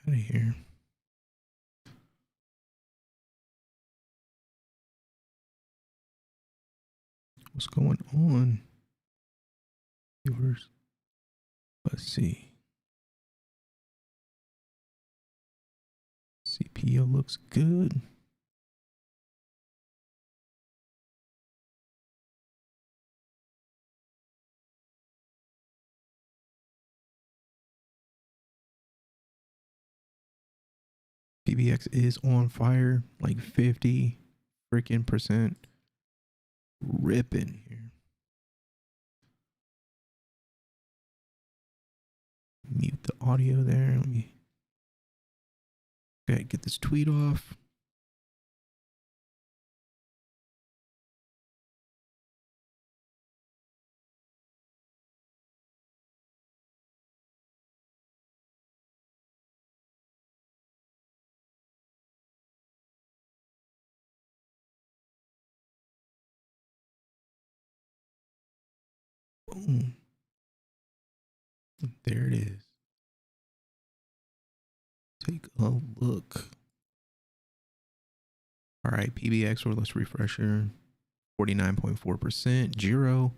Out of here. What's going on, viewers? Let's see. CPO looks good. PBX is on fire, like 50 freaking percent ripping here. Mute the audio there. Let me get this tweet off. Boom. There it is. Take a look. All right, PBX, or let's refresh here. 49.4%. GERO.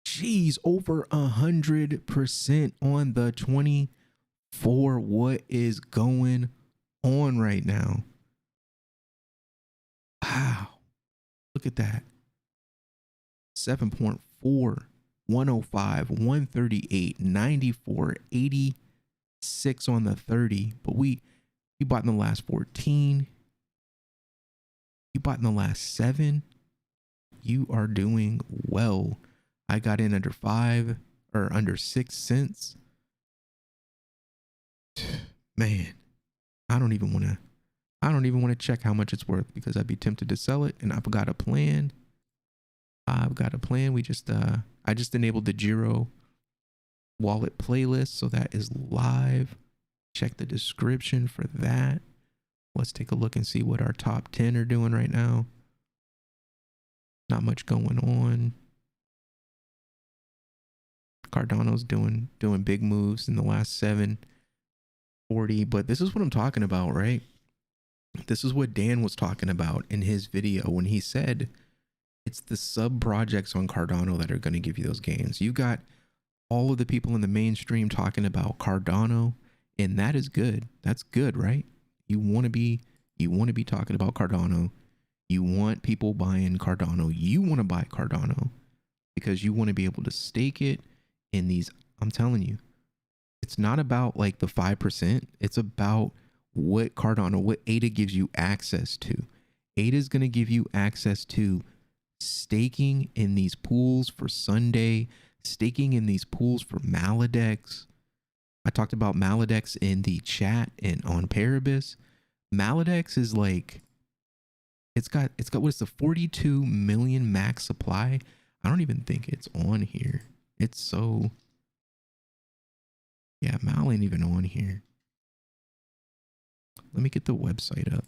Geez, over 100% on the 24. What is going on right now? Wow. Look at that. 7.4, 105, 138, 94, 86 on the 30. But we bought in the last 14. You bought in the last 7. You are doing well. I got in under 5 or under 6 cents. Man, I don't even want to check how much it's worth, because I'd be tempted to sell it, and I've got a plan. We just I just enabled the GERO wallet playlist, so that is live. Check the description for that. Let's take a look and see what our top 10 are doing right now. Not much going on. Cardano's doing big moves in the last 740, but this is what I'm talking about, right? This is what Dan was talking about in his video when he said it's the sub projects on Cardano that are going to give you those gains. You got all of the people in the mainstream talking about Cardano, and that is good. That's good, right? You want to be talking about Cardano. You want people buying Cardano. You want to buy Cardano because you want to be able to stake it in these. I'm telling you, it's not about like the 5%. It's about what Cardano, what ADA gives you access to. ADA is going to give you access to staking in these pools for Sunday, staking in these pools for Maladex. I talked about Maladex in the chat and on Paribus. Maladex is like, it's got what's the 42 million max supply. I don't even think it's on here. It's so, yeah, Mal ain't even on here. Let me get the website up.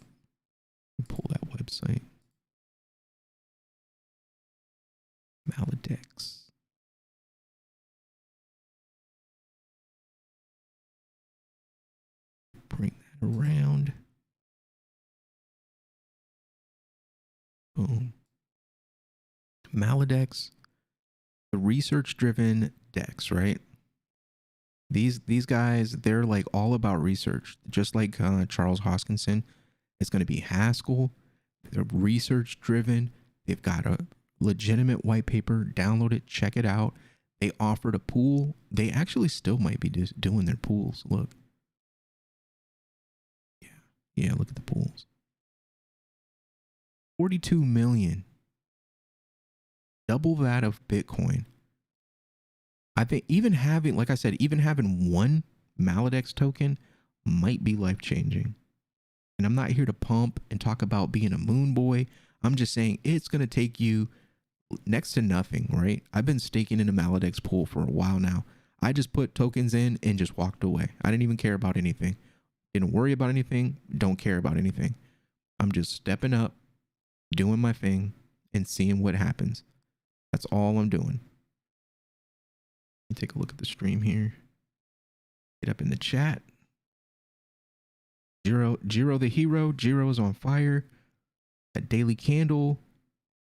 Pull that website. Maladex. Bring that around. Boom. Maladex, the research-driven DEX, right? These guys, they're like all about research, just like Charles Hoskinson. It's going to be Haskell. They're research-driven. They've got a legitimate white paper. Download it, check it out. They offered a pool. They actually still might be just doing their pools. Look. Yeah, look at the pools. 42 million. Double that of Bitcoin. I think even having, like I said, even having one Maladex token might be life-changing. And I'm not here to pump and talk about being a moon boy. I'm just saying it's going to take you next to nothing, right? I've been staking in a Maladex pool for a while now. I just put tokens in and just walked away. I didn't even care about anything. Didn't worry about anything. Don't care about anything. I'm just stepping up, doing my thing, and seeing what happens. That's all I'm doing. Let me take a look at the stream here. Get up in the chat. Gero the hero. Gero is on fire. A daily candle.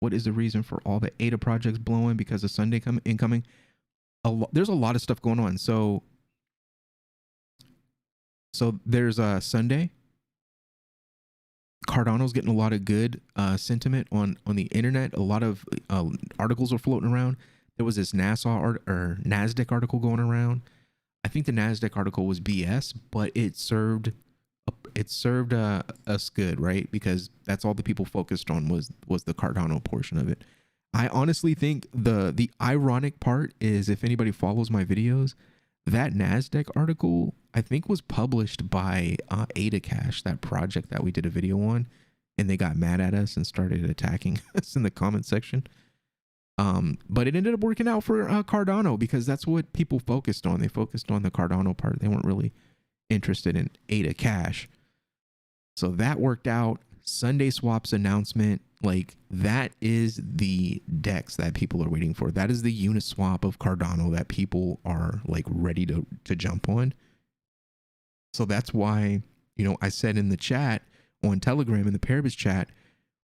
What is the reason for all the ADA projects blowing because of Sunday incoming? There's a lot of stuff going on. So there's a Sunday. Cardano's getting a lot of good sentiment on the internet. A lot of articles are floating around. There was this NASDAQ article going around. I think the NASDAQ article was BS, but it served us good, right? Because that's all the people focused on was the Cardano portion of it. I honestly think the ironic part is, if anybody follows my videos, that NASDAQ article I think was published by ADA Cash, that project that we did a video on, and they got mad at us and started attacking us in the comment section. But it ended up working out for Cardano, because that's what people focused on. They focused on the Cardano part. They weren't really interested in ADA Cash. So that worked out. Sunday Swap's announcement, like, that is the DEX that people are waiting for. That is the Uniswap of Cardano that people are like ready to jump on. So that's why, you know, I said in the chat on Telegram, in the Paribus chat,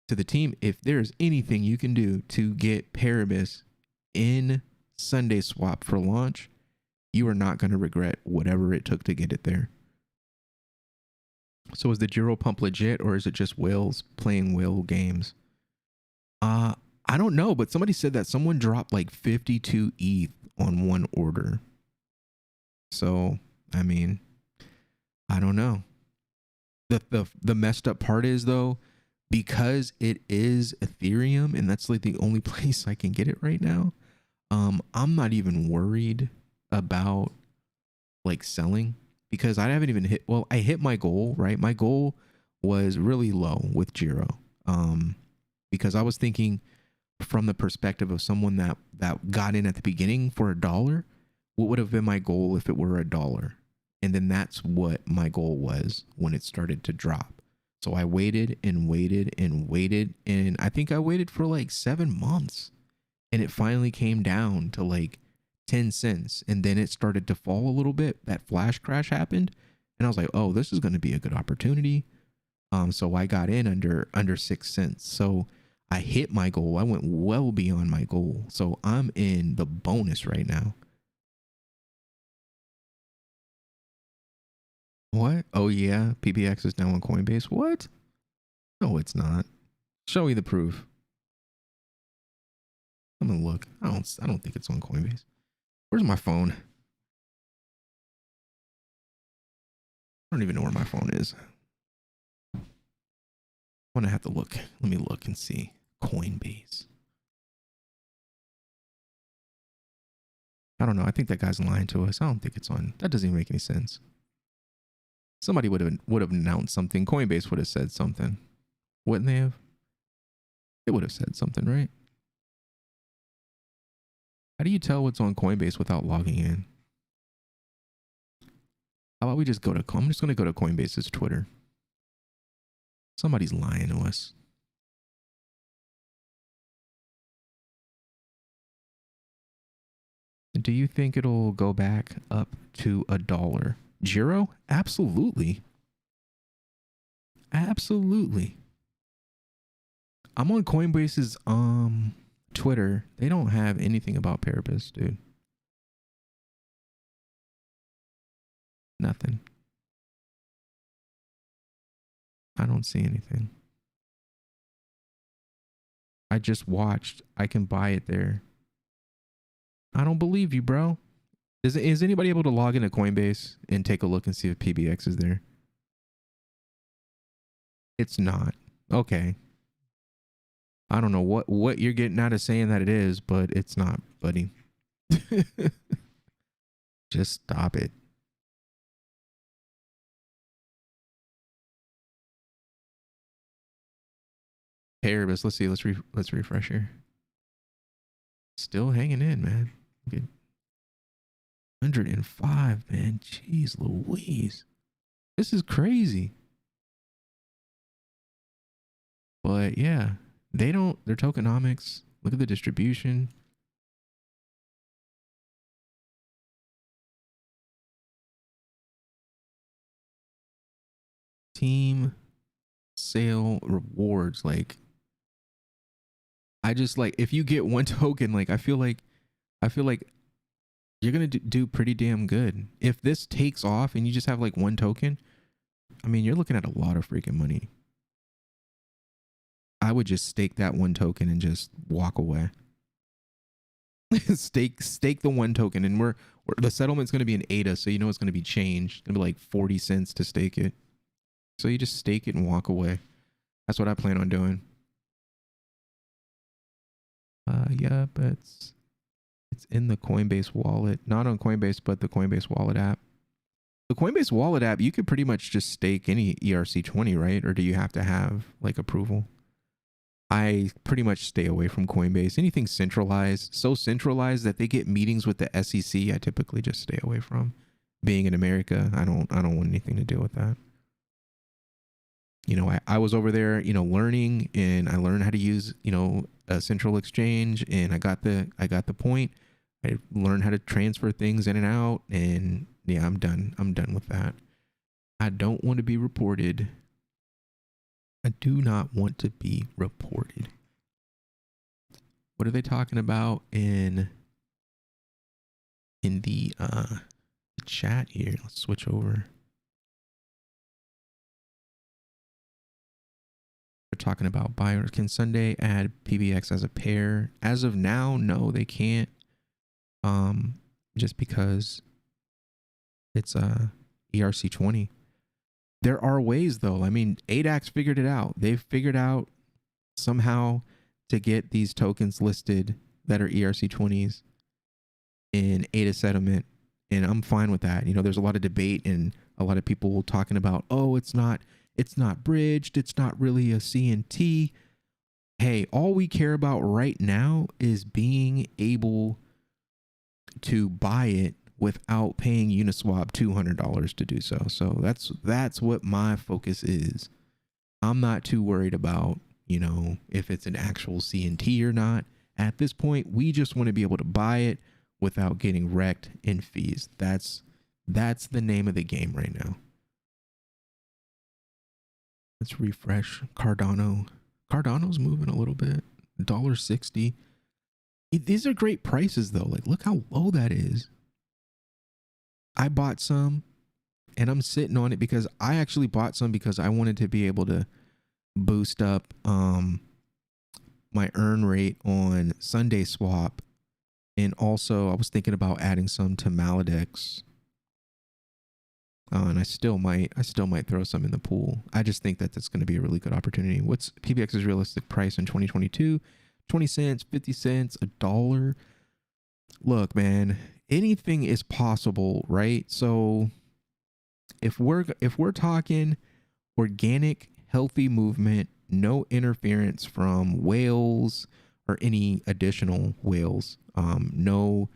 to the team, if there's anything you can do to get Paribus in Sunday Swap for launch, you are not going to regret whatever it took to get it there. So is the Gero pump legit, or is it just whales playing whale games? I don't know, but somebody said that someone dropped like 52 ETH on one order. So, I mean, I don't know. The messed up part is, though, because it is Ethereum and that's like the only place I can get it right now, I'm not even worried about like selling, because I haven't even I hit my goal, right? My goal was really low with Gero, because I was thinking from the perspective of someone that got in at the beginning for $1, what would have been my goal if it were $1? And then that's what my goal was when it started to drop. So I waited and waited and waited, and I think I waited for like 7 months, and it finally came down to like 10 cents, and then it started to fall a little bit. That flash crash happened, and I was like, oh, this is going to be a good opportunity. So I got in under 6 cents. So I hit my goal. I went well beyond my goal. So I'm in the bonus right now. What? Oh yeah, PBX is now on Coinbase. What? No, it's not. Show me the proof. I'm gonna look. I don't think it's on Coinbase. Where's my phone? I don't even know where my phone is. I'm gonna have to look. Let me look and see. Coinbase. I don't know. I think that guy's lying to us. I don't think it's on. That doesn't even make any sense. Somebody would have announced something. Coinbase would have said something. Wouldn't they have? They would have said something, right? How do you tell what's on Coinbase without logging in? How about we just go to, I'm just going to go to Coinbase's Twitter. Somebody's lying to us. Do you think it'll go back up to $1? Gero? Absolutely. Absolutely. I'm on Coinbase's Twitter. They don't have anything about Paribus, dude. Nothing. I don't see anything. I just watched. I can buy it there. I don't believe you, bro. Is anybody able to log into Coinbase and take a look and see if PBX is there? It's not. Okay. I don't know what you're getting out of saying that it is, but it's not, buddy. Just stop it. Paribus, let's see. Let's refresh here. Still hanging in, man. Good. 105, man. Jeez Louise. This is crazy. But yeah, their tokenomics. Look at the distribution. Team sale rewards. Like, I just like, if you get one token, like I feel like you're gonna do pretty damn good. If this takes off and you just have like one token, I mean, you're looking at a lot of freaking money. I would just stake that one token and just walk away. stake the one token, and the settlement's going to be in ADA, so you know it's going to be changed. It's going to be like 40 cents to stake it. So you just stake it and walk away. That's what I plan on doing. Yeah, but it's in the Coinbase wallet, not on Coinbase, but the Coinbase wallet app. The Coinbase wallet app, you could pretty much just stake any ERC20, right? Or do you have to have like approval? I pretty much stay away from Coinbase. Anything centralized, so centralized that they get meetings with the SEC, I typically just stay away from. Being in America, I don't want anything to do with that. You know, I was over there, you know, learning, and I learned how to use, you know, a central exchange, and I got the point. I learned how to transfer things in and out, and yeah, I'm done. I'm done with that. I don't want to be reported. I do not want to be reported. What are they talking about in the chat here? Let's switch over. They're talking about buyers. Can Sunday add PBX as a pair? As of now, no, they can't. Just because it's ERC20. There are ways though. I mean, ADAX figured it out. They've figured out somehow to get these tokens listed that are ERC20s in ADA settlement. And I'm fine with that. You know, there's a lot of debate and a lot of people talking about, oh, it's not bridged. It's not really a CNT. Hey, all we care about right now is being able to buy it without paying Uniswap $200 to do so. So that's what my focus is. I'm not too worried about, you know, if it's an actual CNT or not. At this point, we just want to be able to buy it without getting wrecked in fees. That's the name of the game right now. Let's refresh Cardano. Cardano's moving a little bit. $1.60. These are great prices though. Like, look how low that is. I bought some and I'm sitting on it because I actually bought some because I wanted to be able to boost up my earn rate on Sunday swap. And also I was thinking about adding some to Maladex. And I still might throw some in the pool. I just think that that's going to be a really good opportunity. What's PBX's realistic price in 2022? 20 cents, 50 cents, $1. Look, man, anything is possible, right? So if we're talking organic, healthy movement, no interference from whales or any additional whales, no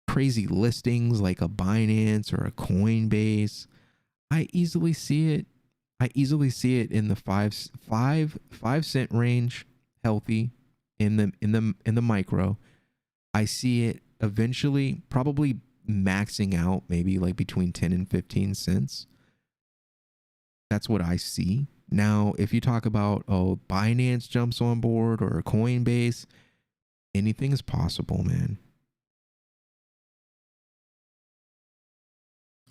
crazy listings like a Binance or a Coinbase, I easily see it in the 5 cent range, healthy in the micro. I see it eventually probably maxing out maybe like between 10 and 15 cents. That's what I see. Now, if you talk about, oh, Binance jumps on board or Coinbase, anything is possible, man.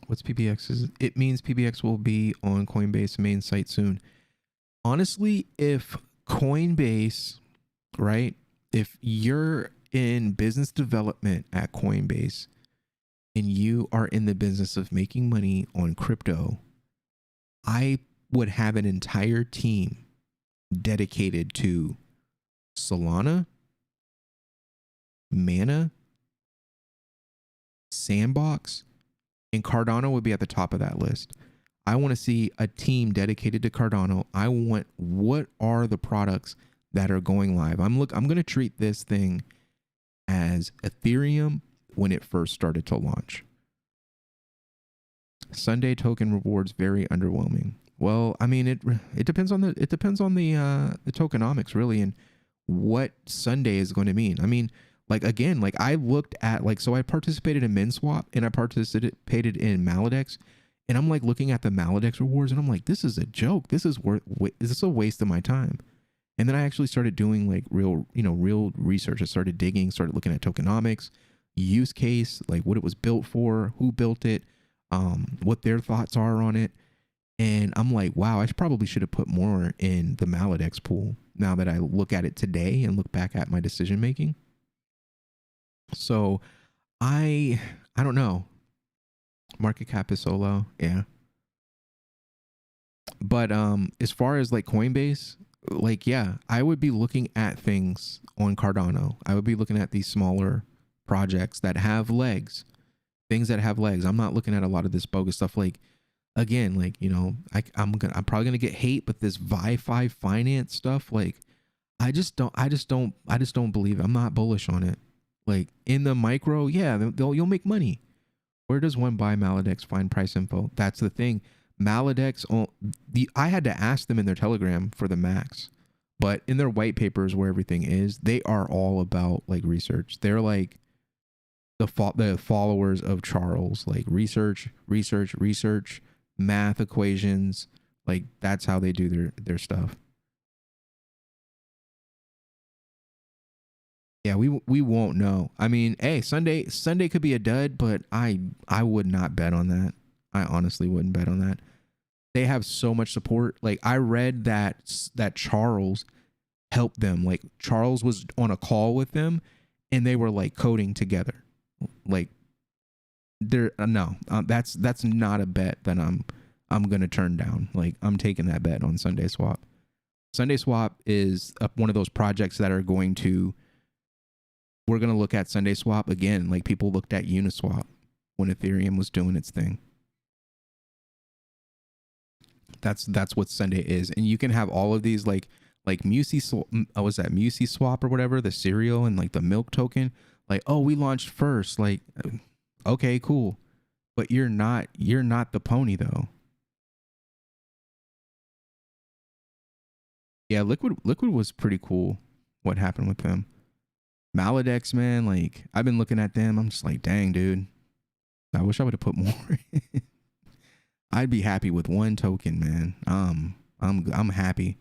What's PBX? It means PBX will be on Coinbase main site soon. Honestly, if Coinbase, right? If you're in business development at Coinbase and you are in the business of making money on crypto, I would have an entire team dedicated to Solana, Mana, Sandbox, and Cardano would be at the top of that list. I want to see a team dedicated to Cardano. I want, what are the products that are going live? I'm going to treat this thing as Ethereum when it first started to launch. Sunday token rewards very underwhelming. Well, I mean, it depends on the tokenomics really, and what Sunday is going to mean. I mean, like, again, like I looked at, like, so I participated in MinSwap and I participated in Maladex, And I'm like looking at the Maladex rewards and I'm like, this is a joke. This is is this a waste of my time? And then I actually started doing like real research. I started digging, started looking at tokenomics, use case, like what it was built for, who built it, what their thoughts are on it. And I'm like, wow, I probably should have put more in the Maladex pool now that I look at it today and look back at my decision making. So I don't know. Market cap is so low. Yeah. But as far as like Coinbase, like, yeah, I would be looking at things on Cardano. I would be looking at these smaller projects that have legs, things that have legs. I'm not looking at a lot of this bogus stuff. Like, again, like, you know, I'm probably gonna get hate, but this ViFi finance stuff, like, I just don't believe it. I'm not bullish on it. Like in the micro, yeah, you'll make money. Where does one buy Maladex? Find price info. That's the thing. Maladex, I had to ask them in their Telegram for the max, but in their white papers where everything is, they are all about like research. They're like the followers of Charles, like research, math equations. Like that's how they do their stuff. Yeah, we won't know. I mean, hey, Sunday could be a dud, but I would not bet on that. I honestly wouldn't bet on that. They have so much support. Like I read that Charles helped them. Like Charles was on a call with them, and they were like coding together. Like that's not a bet that I'm gonna turn down. Like I'm taking that bet on Sunday Swap. Sunday Swap is one of those projects that are going to. We're going to look at Sunday Swap again, like people looked at Uniswap when Ethereum was doing its thing. That's what Sunday is. And you can have all of these like Musi Swap or whatever, the cereal and like the milk token. Like, oh, we launched first. Like, okay, cool. But you're not the pony though. Yeah, Liquid was pretty cool. What happened with them? Maladex, man, like I've been looking at them. I'm just like, dang, dude. I wish I would have put more. I'd be happy with one token, man. I'm happy.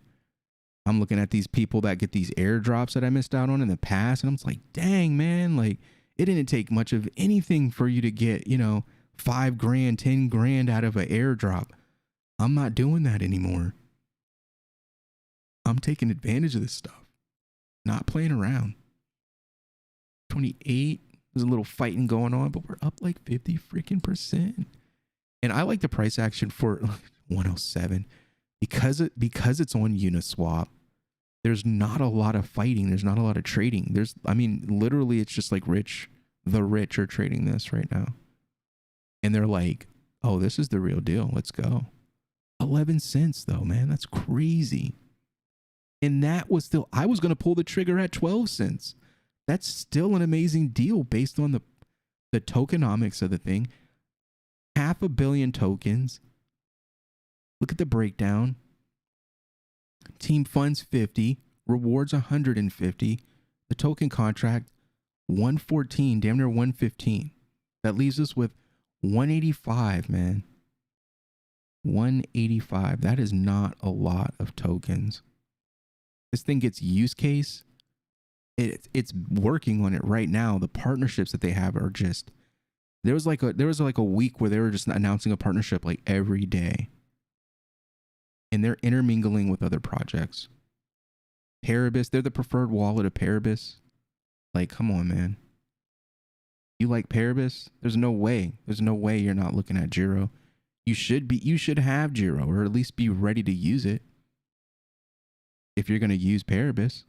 I'm looking at these people that get these airdrops that I missed out on in the past, and I'm just like, dang, man, like it didn't take much of anything for you to get, you know, $5 grand, 10 grand out of an airdrop. I'm not doing that anymore. I'm taking advantage of this stuff. Not playing around. 28. There's a little fighting going on, but we're up like 50 freaking %. And I like the price action for 107 because it's on Uniswap. There's not a lot of fighting. There's not a lot of trading. Literally it's just like the rich are trading this right now. And they're like, oh, this is the real deal. Let's go. 11 cents though, man. That's crazy. And that was still, I was going to pull the trigger at 12 cents. That's still an amazing deal based on the tokenomics of the thing. 500 million tokens. Look at the breakdown. Team funds 50, rewards 150. The token contract 114, damn near 115. That leaves us with 185, man. 185. That is not a lot of tokens. This thing gets use case. It's working on it right now. The partnerships that they have are just, there was like a week where they were just announcing a partnership like every day, and they're intermingling with other projects. Paribus, they're the preferred wallet of Paribus. Like, come on, man. You like Paribus? There's no way you're not looking at GERO. You should have GERO, or at least be ready to use it if you're going to use Paribus.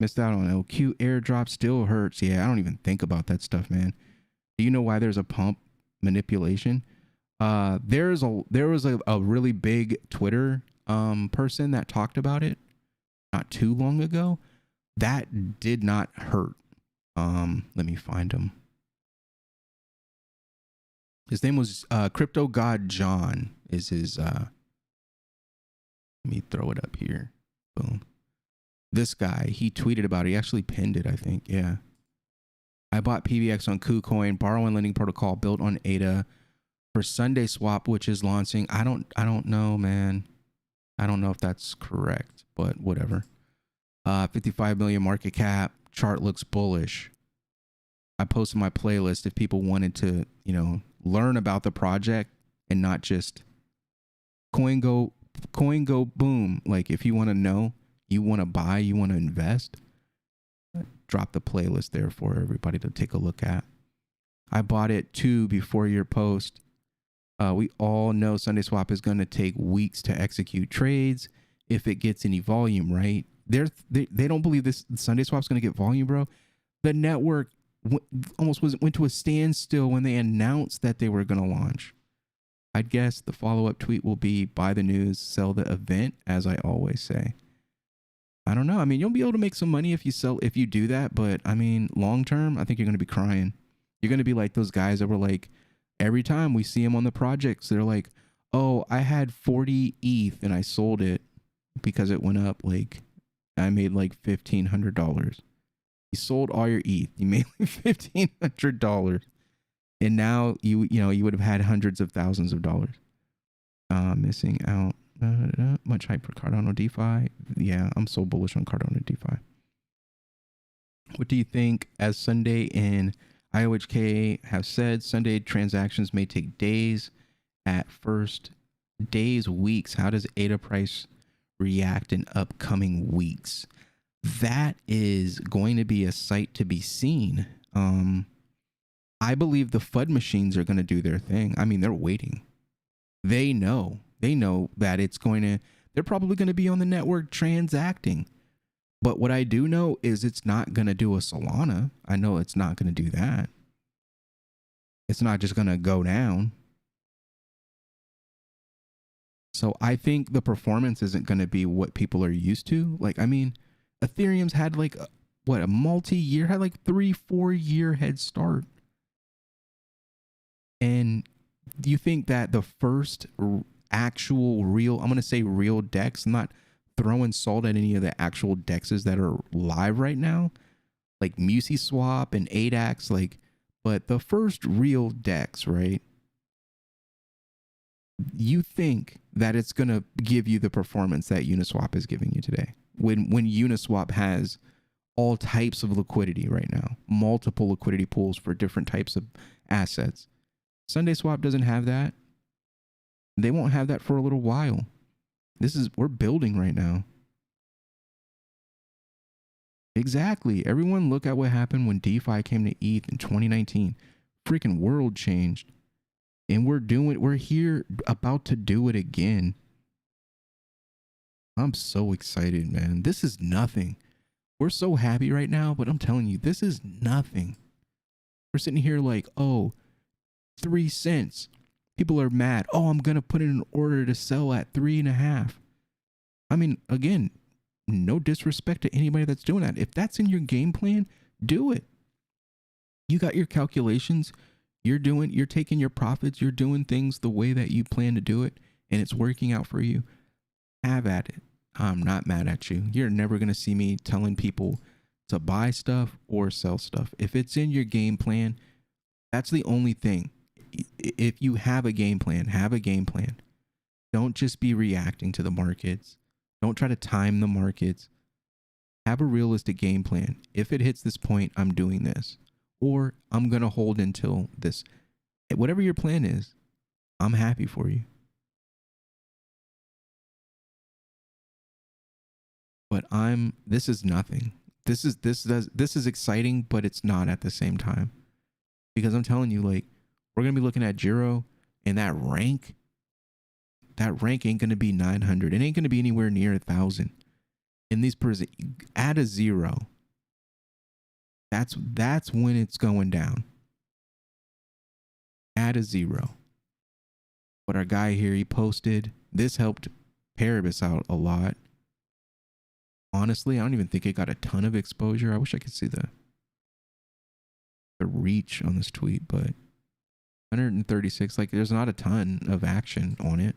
Missed out on LQ airdrop, still hurts. Yeah, I don't even think about that stuff, man. Do you know why there's a pump manipulation? There was a really big Twitter person that talked about it not too long ago. That did not hurt. Let me find him. His name was Crypto God John is his let me throw it up here. Boom. This guy, he tweeted about it. He actually pinned it, I think. Yeah. I bought PBX on KuCoin, borrow and lending protocol built on ADA. For Sunday Swap, which is launching, I don't know, man. I don't know if that's correct, but whatever. 55 million market cap. Chart looks bullish. I posted my playlist if people wanted to, learn about the project and not just coin go boom. Like if you want to know, you want to buy, you want to invest, drop the playlist there for everybody to take a look at. I bought it too before your post. We all know Sunday Swap is going to take weeks to execute trades if it gets any volume, right? They don't believe this Sunday Swap's going to get volume, bro. The network almost went to a standstill when they announced that they were going to launch. I'd guess the follow-up tweet will be buy the news, sell the event, as I always say. I don't know. I mean, you'll be able to make some money if you do that, but I mean, long term, I think you're going to be crying. You're going to be like those guys that were like, every time we see them on the projects, they're like, oh, I had 40 ETH and I sold it because it went up. Like, I made like $1,500. You sold all your ETH. You made like $1,500. And now you would have had hundreds of thousands of dollars. Missing out. Much hype for Cardano DeFi. Yeah, I'm so bullish on Cardano DeFi. What do you think? As Sunday and IOHK have said, Sunday transactions may take days at first. Days, weeks. How does ADA price react in upcoming weeks? That is going to be a sight to be seen. I believe the FUD machines are going to do their thing. I mean, they're waiting. They know that they're probably going to be on the network transacting. But what I do know is it's not going to do a Solana. I know it's not going to do that. It's not just going to go down. So I think the performance isn't going to be what people are used to. Like, I mean, Ethereum's had like, a multi-year, had like 3-4 year head start. And do you think that the first actual real, I'm going to say real DEX, I'm not throwing salt at any of the actual DEXs that are live right now, like MusiSwap and ADAX, but the first real DEX, right? You think that it's going to give you the performance that Uniswap is giving you today? When Uniswap has all types of liquidity right now, multiple liquidity pools for different types of assets. Sunday Swap doesn't have that. They won't have that for a little while. We're building right now. Exactly. Everyone look at what happened when DeFi came to ETH in 2019. Freaking world changed. And we're here about to do it again. I'm so excited, man. This is nothing. We're so happy right now, but I'm telling you, this is nothing. We're sitting here like, oh, 3 cents. People are mad. Oh, I'm going to put in an order to sell at 3.5. I mean, again, no disrespect to anybody that's doing that. If that's in your game plan, do it. You got your calculations. You're taking your profits. You're doing things the way that you plan to do it, and it's working out for you. Have at it. I'm not mad at you. You're never going to see me telling people to buy stuff or sell stuff. If it's in your game plan, that's the only thing. If you have a game plan, have a game plan. Don't just be reacting to the markets. Don't try to time the markets. Have a realistic game plan. If it hits this point, I'm doing this. Or I'm going to hold until this. Whatever your plan is, I'm happy for you. But this is nothing. This is exciting, but it's not at the same time. Because I'm telling you, like, we're going to be looking at GERO, and that rank ain't going to be 900. It ain't going to be anywhere near 1,000. In these add a 0. That's when it's going down. Add a 0. But our guy here, he posted, this helped Paribus out a lot. Honestly, I don't even think it got a ton of exposure. I wish I could see the reach on this tweet, but 136, like, there's not a ton of action on it.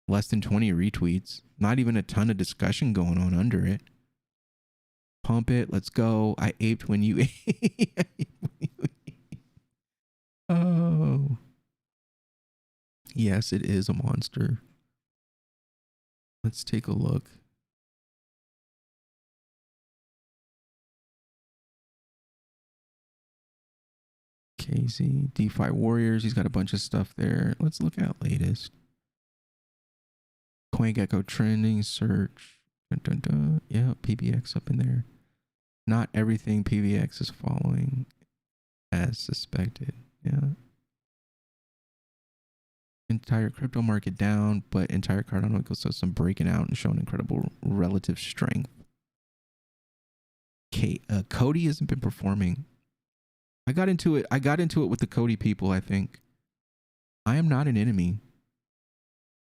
Less than 20 retweets. Not even a ton of discussion going on under it. Pump it. Let's go. I aped when you Oh, yes, it is a monster. Let's take a look. KZ, DeFi Warriors. He's got a bunch of stuff there. Let's look at latest. CoinGecko trending search. Dun, dun, dun. Yeah, PBX up in there. Not everything PBX is following as suspected. Yeah. Entire crypto market down, but entire Cardano ecosystem breaking out and showing incredible relative strength. Cody hasn't been performing. I got into it with the Cody people, I think. I am not an enemy.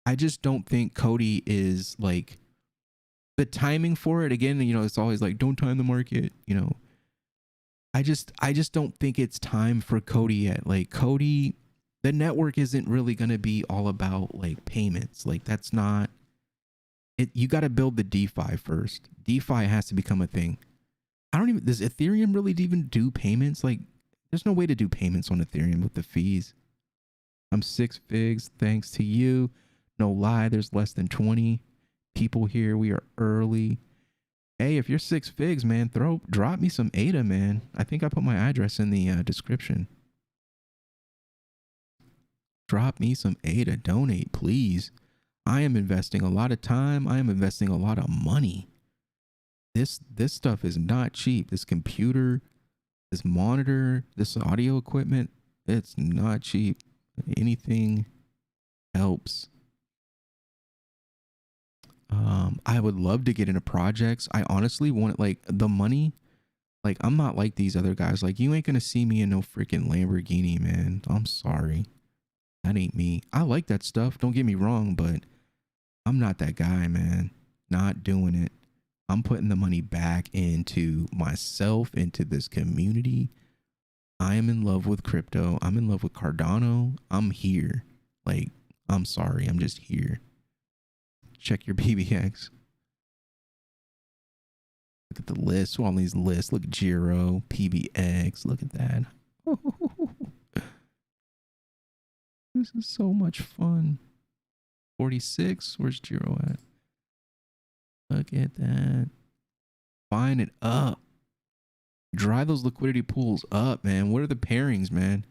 I just don't think Cody is like the timing for it. Again, you know, it's always like, don't time the market, you know. I just don't think it's time for Cody yet. Like Cody, the network isn't really going to be all about like payments. Like that's not it. You got to build the DeFi first. DeFi has to become a thing. Does Ethereum really even do payments? Like there's no way to do payments on Ethereum with the fees. I'm 6 figs thanks to you. No lie, there's less than 20 people here. We are early. Hey, if you're 6 figs, man, drop me some ADA, man. I think I put my address in the description. Drop me some ADA. Donate, please. I am investing a lot of time. I am investing a lot of money. This stuff is not cheap. This computer, this monitor, this audio equipment, it's not cheap. Anything helps. I would love to get into projects. I honestly want like the money. Like I'm not like these other guys. Like you ain't gonna see me in no freaking Lamborghini, man. I'm sorry. That ain't me. I like that stuff. Don't get me wrong, but I'm not that guy, man. Not doing it. I'm putting the money back into myself, into this community. I am in love with crypto. I'm in love with Cardano. I'm here. Like, I'm sorry. I'm just here. Check your PBX. Look at the list. All these lists. Look, GERO, PBX. Look at that. This is so much fun. 46. Where's GERO at? Look at that. Buying it up. Dry those liquidity pools up, man. What are the pairings, man?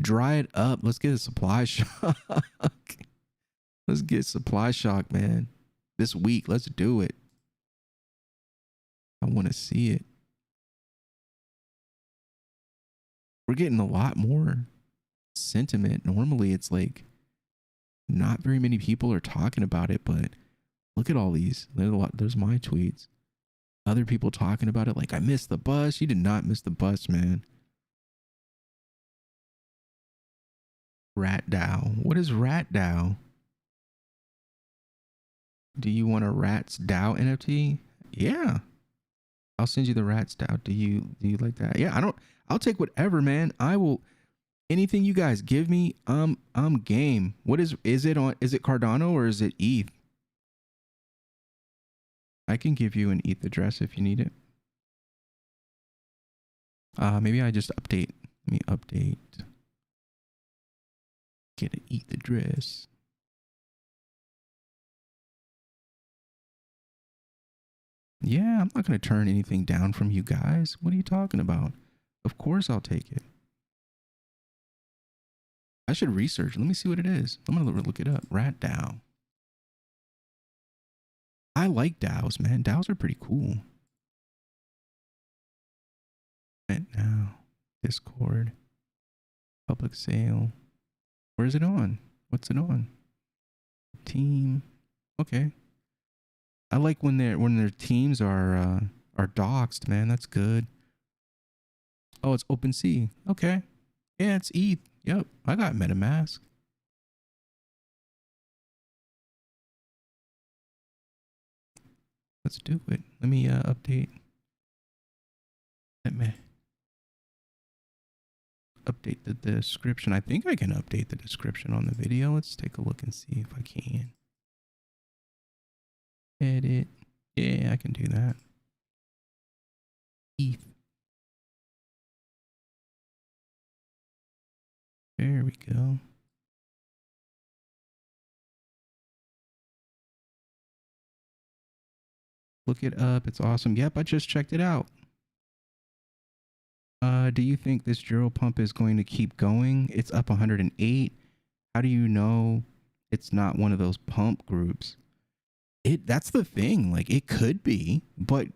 Dry it up. Let's get a supply shock. Let's get supply shock, man. This week, let's do it. I want to see it. We're getting a lot more sentiment. Normally, it's like not very many people are talking about it, but look at all these. There's my tweets. Other people talking about it like, I missed the bus. You did not miss the bus, man. Rat DAO. What is Rat DAO? Do you want a Rats DAO NFT? Yeah. I'll send you the Rats DAO. Do you like that? Yeah, I'll take whatever, man. I will anything you guys give me, I'm game. What is it Cardano or is it ETH? I can give you an ETH address if you need it. Maybe I just update. Let me update. Get an ETH address. Yeah, I'm not going to turn anything down from you guys. What are you talking about? Of course I'll take it. I should research. Let me see what it is. I'm going to look it up. Rat DAO. I like DAOs, man. DAOs are pretty cool. Right now. Discord. Public sale. Where is it on? What's it on? Team. Okay. I like when their teams are doxed, man. That's good. Oh, it's OpenSea. Okay. Yeah, it's ETH. Yep. I got MetaMask. Let's do it. Let me update. Let me update the description. I think I can update the description on the video. Let's take a look and see if I can. Edit. Yeah, I can do that. ETH. There we go. Look it up. It's awesome. Yep, I just checked it out. Do you think this GERO pump is going to keep going? It's up 108. How do you know it's not one of those pump groups? That's the thing. Like, it could be, but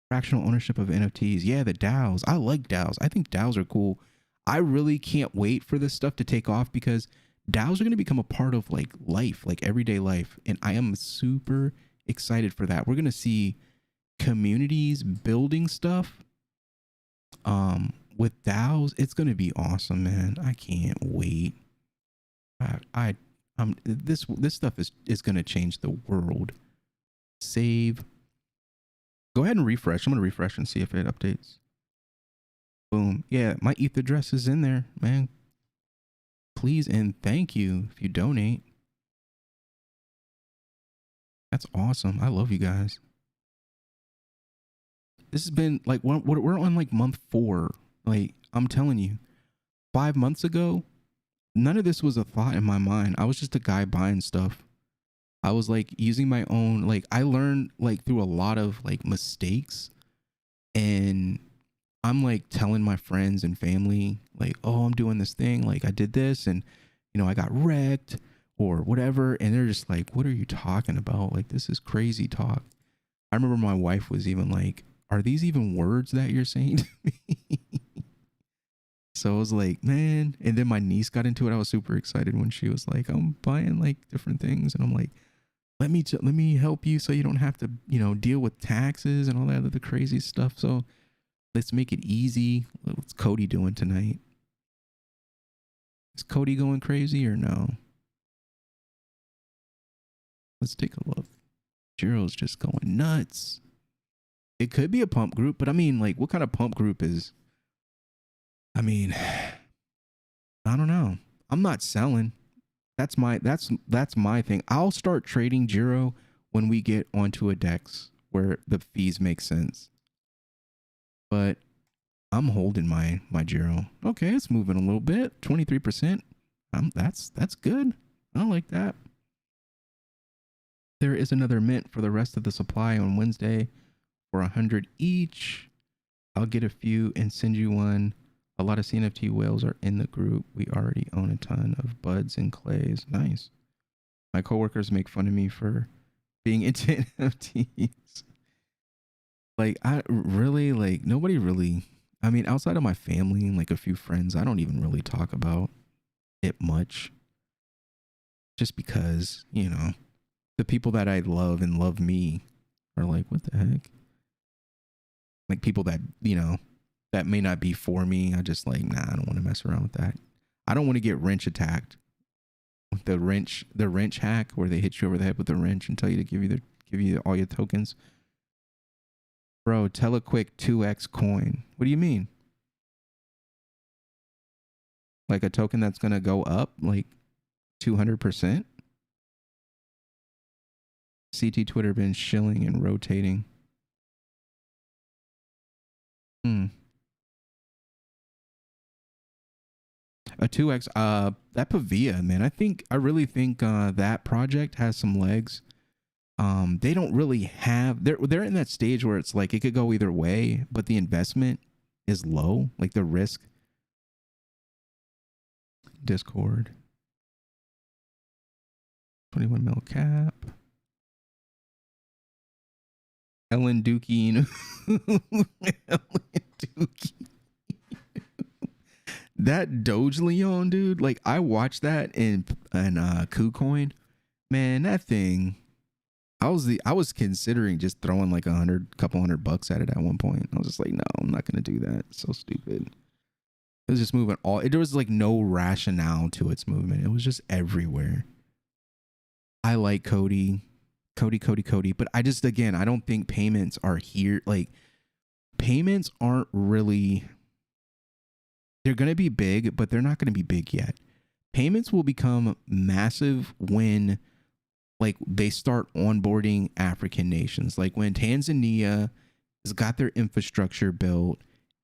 fractional ownership of NFTs. Yeah, the DAOs. I like DAOs. I think DAOs are cool. I really can't wait for this stuff to take off because DAOs are going to become a part of like life, like everyday life. And I am super excited for that. We're going to see communities building stuff with DAOs. It's going to be awesome, man. I can't wait. This stuff is going to change the world. Save. Go ahead and refresh. I'm going to refresh and see if it updates. Boom. Yeah, my ETH address is in there, man. Please and thank you if you donate. That's awesome. I love you guys. This has been like, we're on like month 4. Like, I'm telling you, 5 months ago, none of this was a thought in my mind. I was just a guy buying stuff. I was like using my own, like I learned like through a lot of like mistakes, and I'm like telling my friends and family like, oh, I'm doing this thing. Like I did this and, you know, I got wrecked or whatever. And they're just like, what are you talking about? Like, this is crazy talk. I remember my wife was even like, are these even words that you're saying to me? So I was like, man. And then my niece got into it. I was super excited when she was like, I'm buying like different things. And I'm like, let me help you so you don't have to, you know, deal with taxes and all that other crazy stuff. So let's make it easy. What's Cody doing tonight? Is Cody going crazy or no? Let's take a look. GERO's just going nuts. It could be a pump group, but I mean, like, what kind of pump group is? I mean, I don't know. I'm not selling. That's my thing. I'll start trading GERO when we get onto a DEX where the fees make sense. But I'm holding my GERO. Okay, it's moving a little bit. 23%. That's good. I like that. There is another mint for the rest of the supply on Wednesday for 100 each. I'll get a few and send you one. A lot of CNFT whales are in the group. We already own a ton of buds and clays. Nice. My coworkers make fun of me for being into NFTs. Like, I really, like, nobody really, I mean, outside of my family and like a few friends, I don't even really talk about it much. Just because, you know, the people that I love and love me are like, what the heck? Like people that, you know, that may not be for me. I just like, nah, I don't want to mess around with that. I don't want to get wrench attacked. The wrench hack where they hit you over the head with the wrench and tell you to give you all your tokens. Bro, tell a quick 2x coin. What do you mean? Like a token that's going to go up like 200%? CT Twitter been shilling and rotating. A 2x, that Pavia, man, I really think that project has some legs. They don't really have, they're in that stage where it's like it could go either way, but the investment is low, like the risk. Discord. 21 mil cap. Ellen Dukey. Ellen Dukey. That Doge Leon, dude, like I watched that in KuCoin. Man, that thing, I was considering just throwing like couple hundred bucks at it at one point. I was just like, no, I'm not gonna do that. It's so stupid. It was just moving there was like no rationale to its movement. It was just everywhere. I like Cody, but I just, again, I don't think payments are here. Like, payments aren't really, they're going to be big, but they're not going to be big yet. Payments will become massive when, like, they start onboarding African nations. Like when Tanzania has got their infrastructure built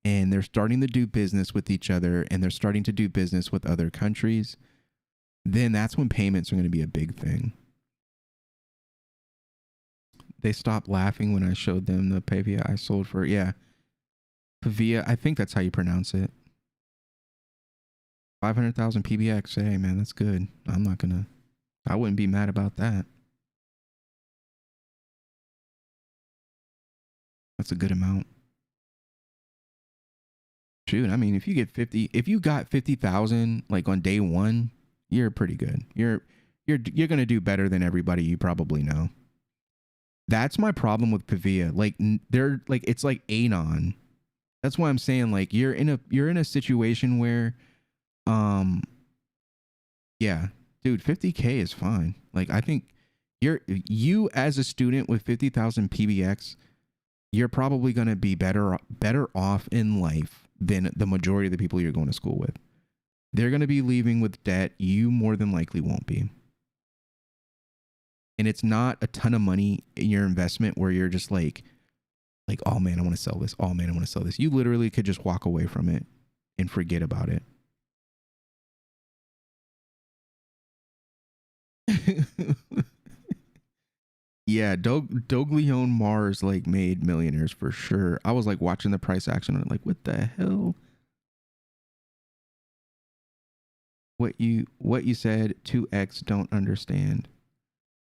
and they're starting to do business with each other, and they're starting to do business with other countries, then that's when payments are going to be a big thing. They stopped laughing when I showed them the Pavia I sold for, yeah. Pavia, I think that's how you pronounce it. 500,000 PBX. Hey, man, that's good. I wouldn't be mad about that. That's a good amount. Shoot, I mean, if you got 50,000 like on day one, you're pretty good. You're going to do better than everybody you probably know. That's my problem with Pavia. Like they're like, it's like Anon. That's why I'm saying, like, you're in a situation where, yeah, dude, 50K is fine. Like, I think you as a student with 50,000 PBX, you're probably going to be better off in life than the majority of the people you're going to school with. They're going to be leaving with debt. You more than likely won't be. And it's not a ton of money in your investment where you're just like, oh man, I want to sell this. Oh man, I want to sell this. You literally could just walk away from it and forget about it. Yeah, Doglione Mars like made millionaires for sure. I was like watching the price action and like, what the hell? What you said, 2x don't understand.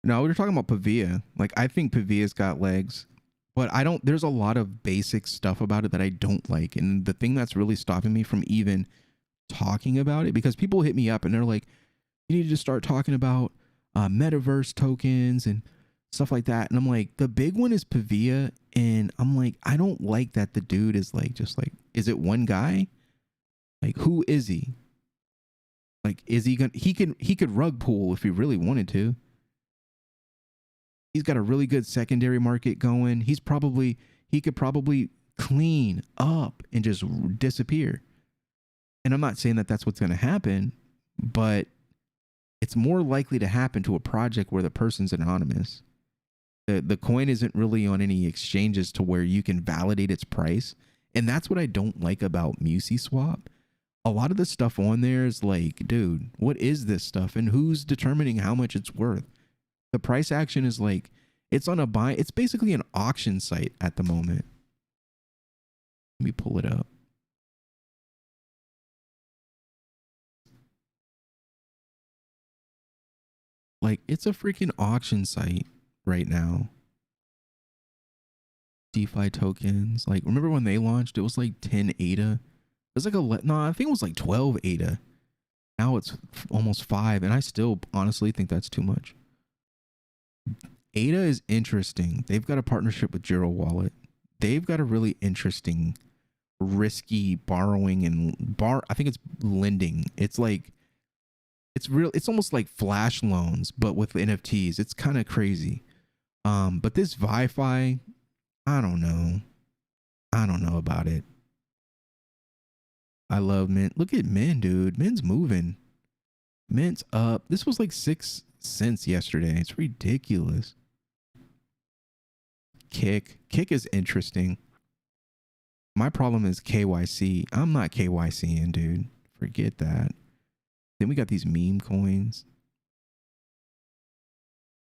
No, we were talking about Pavia. Like, I think Pavia's got legs, but there's a lot of basic stuff about it that I don't like. And the thing that's really stopping me from even talking about it, because people hit me up and they're like, you need to start talking about metaverse tokens and stuff like that. And I'm like, the big one is Pavia. And I'm like, I don't like that the dude is like, just like, is it one guy? Like, who is he? Like, is he gonna, he could rug pull if he really wanted to. He's got a really good secondary market going. He could probably clean up and just disappear. And I'm not saying that that's what's going to happen, but it's more likely to happen to a project where the person's anonymous. The coin isn't really on any exchanges to where you can validate its price. And that's what I don't like about MusiSwap. A lot of the stuff on there is like, dude, what is this stuff? And who's determining how much it's worth? The price action is like, it's on a buy. It's basically an auction site at the moment. Let me pull it up. Like, it's a freaking auction site right now. DeFi tokens. Like, remember when they launched? It was like 10 ADA. It was like I think it was like 12 ADA. Now it's almost 5. And I still honestly think that's too much. ADA is interesting. They've got a partnership with GERO wallet. They've got a really interesting, risky borrowing and I think it's lending. It's like, it's almost like flash loans, but with NFTs. It's kind of crazy. But this Wi-Fi, I don't know about it. I love Mint. Look at Mint, dude. Mint's moving. Mint's up. This was like 6 cents yesterday. It's ridiculous. Kick is interesting. My problem is KYC. I'm not KYCing, dude. Forget that. Then we got these meme coins.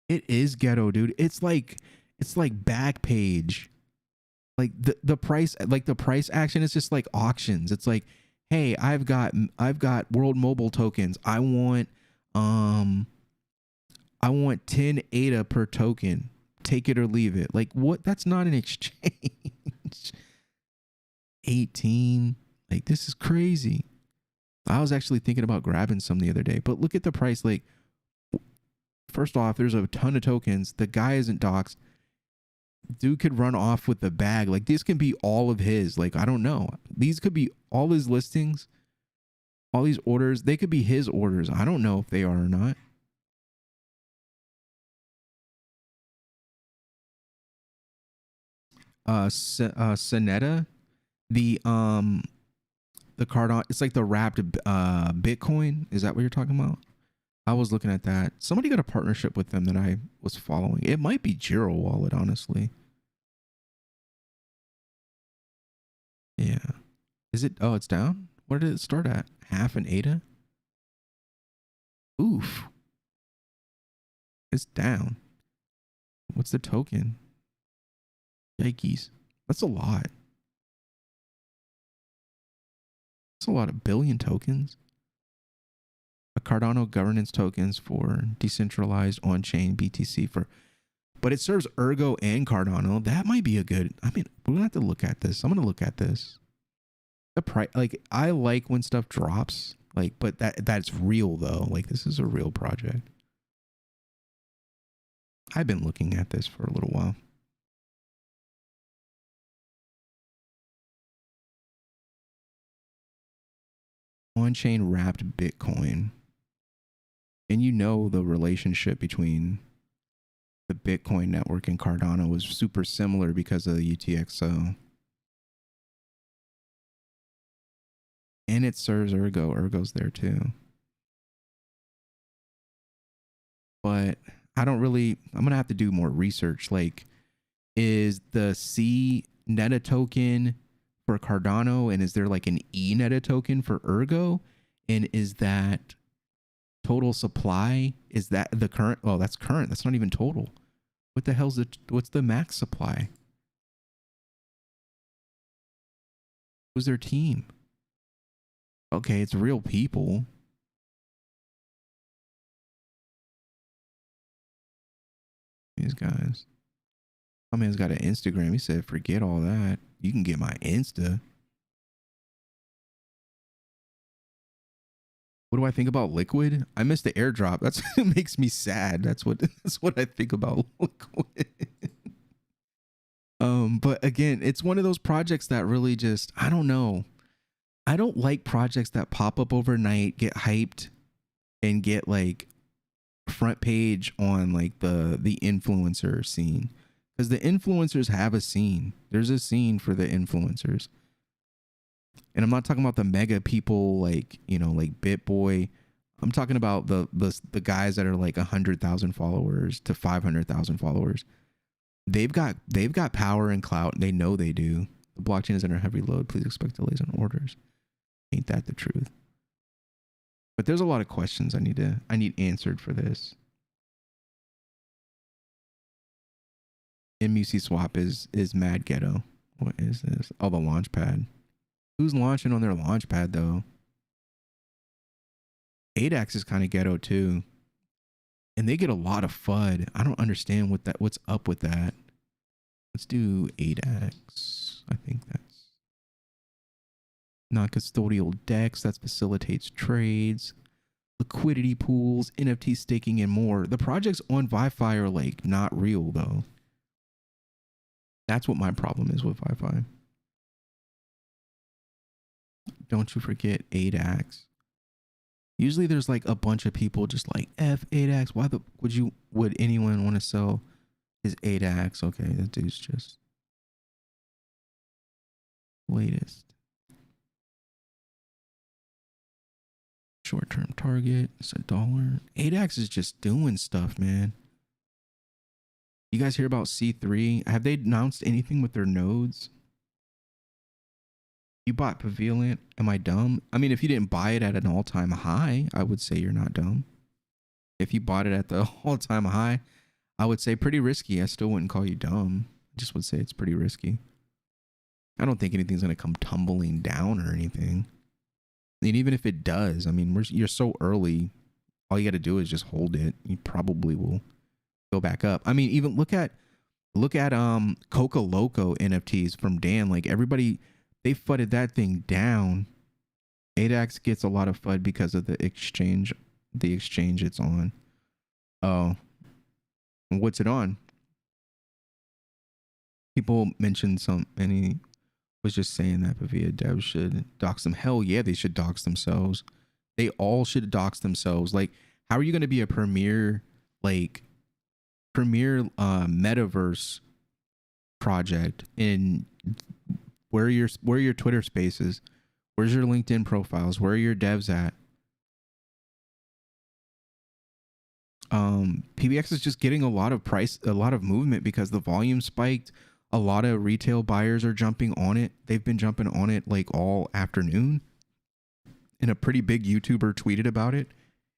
It is ghetto, dude. It's like Backpage. Like the price action is just like auctions. It's like, hey, I've got World Mobile tokens. I want 10 ADA per token. Take it or leave it. Like, what? That's not an exchange. 18. Like, this is crazy. I was actually thinking about grabbing some the other day, but look at the price. Like, first off, there's a ton of tokens. The guy isn't doxxed. Dude could run off with the bag. Like, this can be all of his. Like, I don't know. These could be all his listings, all these orders. They could be his orders. I don't know if they are or not. Sonetta, the Cardano, it's like the wrapped Bitcoin. Is that what you're talking about? I was looking at that. Somebody got a partnership with them that I was following. It might be GERO wallet, honestly. Yeah. Is it? Oh, it's down. Where did it start at? Half an ADA. Oof. It's down. What's the token? Yikes. That's a lot. That's a lot of billion tokens. A Cardano governance tokens for decentralized on-chain BTC for, but it serves Ergo and Cardano. That might be a good, I mean, we're gonna have to look at this. I'm gonna look at this. The price, like, I like when stuff drops, like, but that's real though. Like, this is a real project. I've been looking at this for a little while. On-chain wrapped Bitcoin. And you know the relationship between the Bitcoin network and Cardano was super similar because of the UTXO. And it serves Ergo. Ergo's there too. But I don't really, I'm going to have to do more research. Like, is the C Neta token for Cardano, and is there like an E Neta token for Ergo? And is that total supply? Is that the current? Oh, that's current. That's not even total. What the hell's what's the max supply? Who's their team? Okay, it's real people. These guys. My man's got an Instagram. He said, forget all that. You can get my Insta. What do I think about Liquid? I missed the airdrop. That's what makes me sad. That's what I think about Liquid. But again, it's one of those projects that really just, I don't know. I don't like projects that pop up overnight, get hyped, and get like front page on like the influencer scene. Because the influencers have a scene. There's a scene for the influencers. And I'm not talking about the mega people like, you know, like BitBoy. I'm talking about the guys that are like 100,000 followers to 500,000 followers. They've got power and clout. They know they do. The blockchain is under heavy load. Please expect delays on orders. Ain't that the truth? But there's a lot of questions I need answered for this. MUC swap is mad ghetto. What is this? Oh, the launch pad. Who's launching on their launch pad though? ADAX is kind of ghetto too. And they get a lot of FUD. I don't understand what's up with that. Let's do ADAX. I think that's non-custodial DEX that facilitates trades, liquidity pools, NFT staking, and more. The projects on ViFi are like not real though. That's what my problem is with ViFi. Don't you forget ADAX. Usually there's like a bunch of people just like F ADAX. Why would anyone want to sell his ADAX? Okay, that dude's just latest. Short-term target, it's $1. ADAX is just doing stuff, man. You guys hear about C3? Have they announced anything with their nodes? You bought Pavilion. Am I dumb? I mean, if you didn't buy it at an all-time high, I would say you're not dumb. If you bought it at the all-time high, I would say pretty risky. I still wouldn't call you dumb. I just would say it's pretty risky. I don't think anything's going to come tumbling down or anything. And even if it does, I mean, you're so early. All you got to do is just hold it. You probably will go back up. I mean, even look at Coca Loco NFTs from Dan. Like everybody, they fudded that thing down. ADAX gets a lot of FUD because of the exchange it's on. Oh, what's it on? People mentioned and he was just saying that Pavia devs should dox them. Hell yeah, they should dox themselves. They all should dox themselves. Like, how are you going to be a premier metaverse project in where are your Twitter spaces? Where's your LinkedIn profiles? Where are your devs at? PBX is just getting a lot of movement because the volume spiked. A lot of retail buyers are jumping on it. They've been jumping on it like all afternoon. And a pretty big YouTuber tweeted about it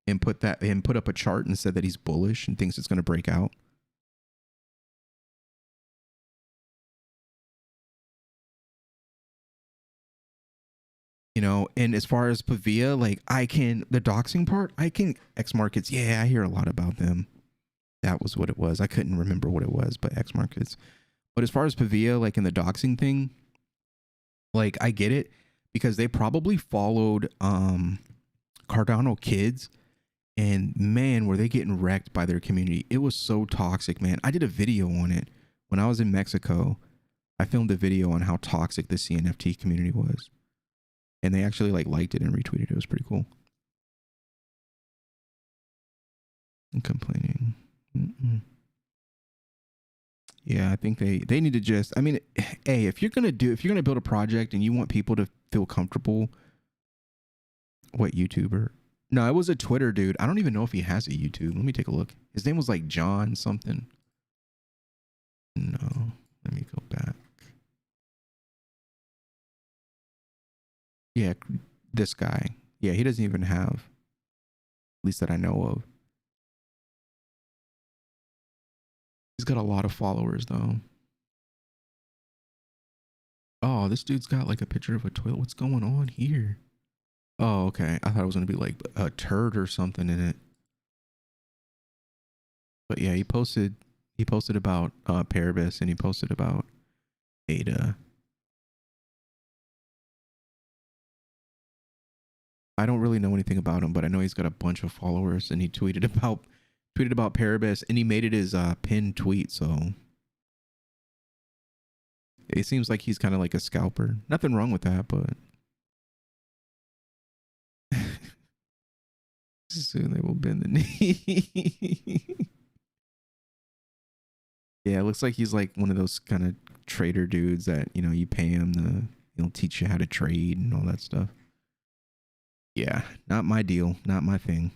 and put up a chart and said that he's bullish and thinks it's going to break out. You know, and as far as Pavia, like the doxing part, X Markets, yeah, I hear a lot about them. That was what it was. I couldn't remember what it was, but X Markets. But as far as Pavia, like in the doxing thing, like I get it because they probably followed Cardano kids, and man, were they getting wrecked by their community. It was so toxic, man. I did a video on it when I was in Mexico. I filmed a video on how toxic the CNFT community was. And they actually like liked it and retweeted it. It was pretty cool. I'm complaining. Yeah, I think they need to just, I mean, hey, if you're going to build a project and you want people to feel comfortable, what YouTuber? No, it was a Twitter dude. I don't even know if he has a YouTube. Let me take a look. His name was like John something. No, let me go back. Yeah, this guy. Yeah, he doesn't even have, at least that I know of. He's got a lot of followers though. Oh, this dude's got like a picture of a toilet. What's going on here? Oh, okay. I thought it was going to be like a turd or something in it. But yeah, he posted about Paribus, and he posted about Ada. I don't really know anything about him, but I know he's got a bunch of followers, and he tweeted about Paribus, and he made it his pinned tweet. So it seems like he's kind of like a scalper. Nothing wrong with that, but soon they will bend the knee. Yeah, it looks like he's like one of those kind of trader dudes that, you know, you pay him to, he'll teach you how to trade and all that stuff. Yeah, not my deal, not my thing.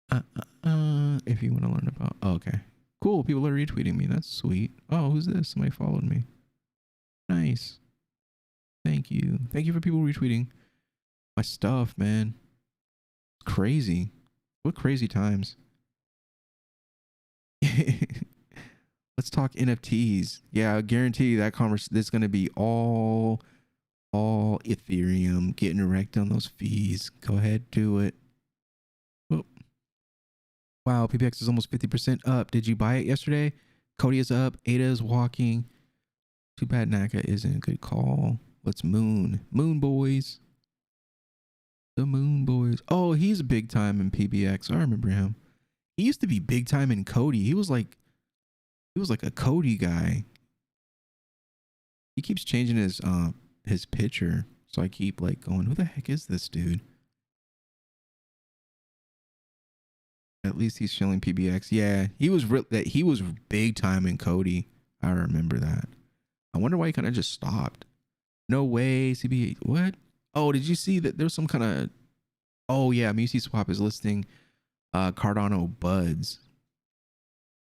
If you want to learn about, oh, okay, cool. People are retweeting me. That's sweet. Oh, who's this? Somebody followed me. Nice. Thank you. Thank you for people retweeting my stuff, man. Crazy. What crazy times. Let's talk NFTs. Yeah, I guarantee you that this is going to be all Ethereum, getting wrecked on those fees. Go ahead, do it. Oh. Wow, PBX is almost 50% up. Did you buy it yesterday? Cody is up. Ada is walking. Too bad Naka isn't a good call. Let's moon boys. The moon boys. Oh, he's big time in PBX. I remember him. He used to be big time in Cody. He was like a Cody guy. He keeps changing his picture, so I keep like going, who the heck is this dude? At least he's shilling PBX. Yeah, he was big time in Cody. I remember that. I wonder why he kind of just stopped. No way, CB. What? Oh, did you see that there's some kind of? Oh yeah, Musi Swap is listing Cardano buds.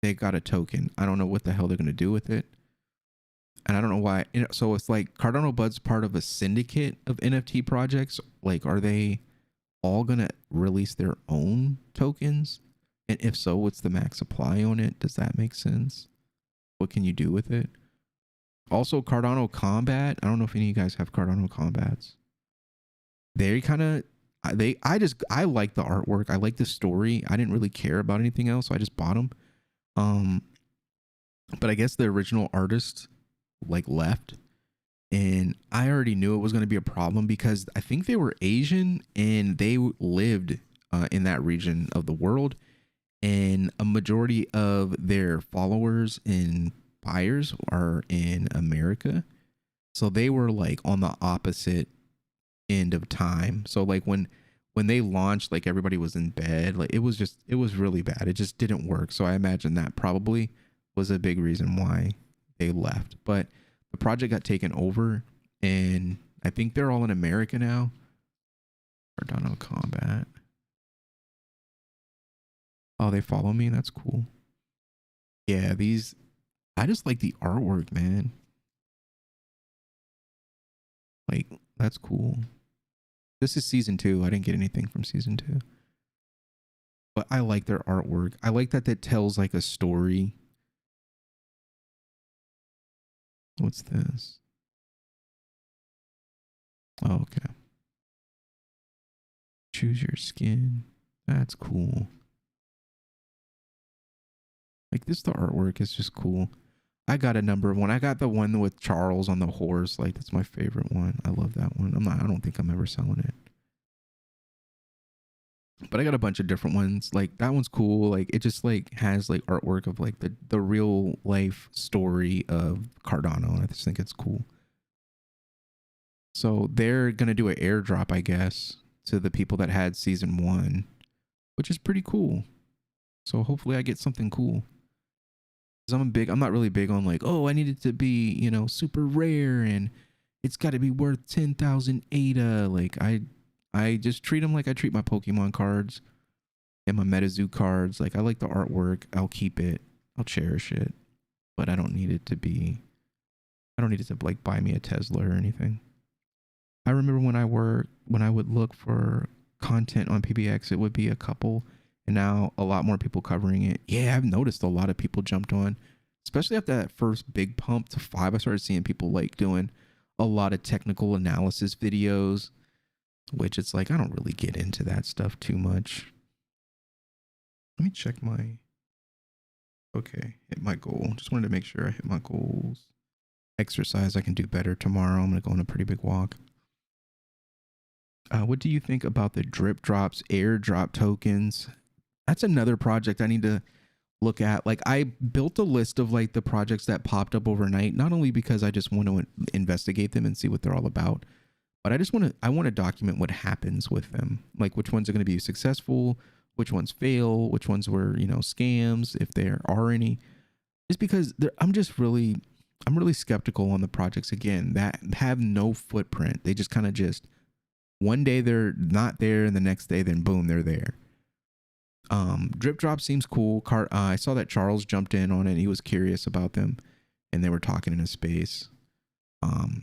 They got a token. I don't know what the hell they're gonna do with it, and I don't know why. So it's like Cardano buds part of a syndicate of NFT projects. Like, are they all gonna release their own tokens? And if so, what's the max supply on it? Does that make sense? What can you do with it? Also, Cardano Combat. I don't know if any of you guys have Cardano Combats. They kind of, I like the artwork. I like the story. I didn't really care about anything else, so I just bought them. But I guess the original artist like left, and I already knew it was going to be a problem because I think they were Asian and they lived in that region of the world, and a majority of their followers and buyers are in America. So they were like on the opposite end of time. So like when they launched, like everybody was in bed. Like it was really bad. It just didn't work. So I imagine that probably was a big reason why they left. But the project got taken over, and I think they're all in America now. Cardano Combat. Oh, they follow me. That's cool. Yeah, these, I just like the artwork, man. Like, that's cool. This is season 2. I didn't get anything from season 2. But I like their artwork. I like that it tells like a story. What's this? Oh, okay. Choose your skin. That's cool. Like this, the artwork is just cool. I got a number one. I got the one with Charles on the horse. Like that's my favorite one. I love that one. I don't think I'm ever selling it. But I got a bunch of different ones. Like that one's cool. Like it just like has like artwork of like the real life story of Cardano. And I just think it's cool. So they're gonna do an airdrop, I guess, to the people that had season 1, which is pretty cool. So hopefully I get something cool. Cause I'm not really big on like, oh, I need it to be, you know, super rare and it's got to be worth 10,000 ADA. Like I just treat them like I treat my Pokemon cards and my MetaZoo cards. Like I like the artwork. I'll keep it. I'll cherish it. But I don't need it to like buy me a Tesla or anything. I remember when I would look for content on PBX, it would be a couple, and now a lot more people covering it. Yeah, I've noticed a lot of people jumped on, especially after that first big pump to 5. I started seeing people like doing a lot of technical analysis videos, which it's like, I don't really get into that stuff too much. Let me check my, okay, hit my goal. Just wanted to make sure I hit my goals. Exercise, I can do better tomorrow. I'm going to go on a pretty big walk. What do you think about the drip drops, airdrop tokens? That's another project I need to look at. Like I built a list of like the projects that popped up overnight, not only because I just want to investigate them and see what they're all about, but I want to document what happens with them. Like which ones are going to be successful, which ones fail, which ones were, you know, scams, if there are any. Just because I'm really skeptical on the projects again that have no footprint. They just kind of just one day they're not there and the next day then boom, they're there. Drip drop seems cool. I saw that Charles jumped in on it. He was curious about them and they were talking in a space.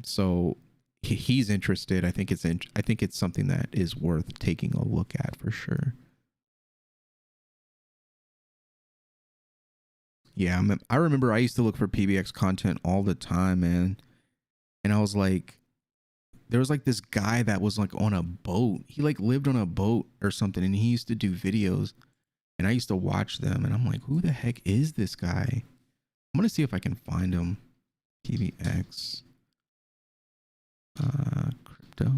So he's interested. I think it's something that is worth taking a look at for sure. Yeah, I remember I used to look for PBX content all the time, man. And I was like, there was like this guy that was like on a boat. He like lived on a boat or something and he used to do videos and I used to watch them and I'm like, who the heck is this guy? I'm going to see if I can find him. PBX. Crypto.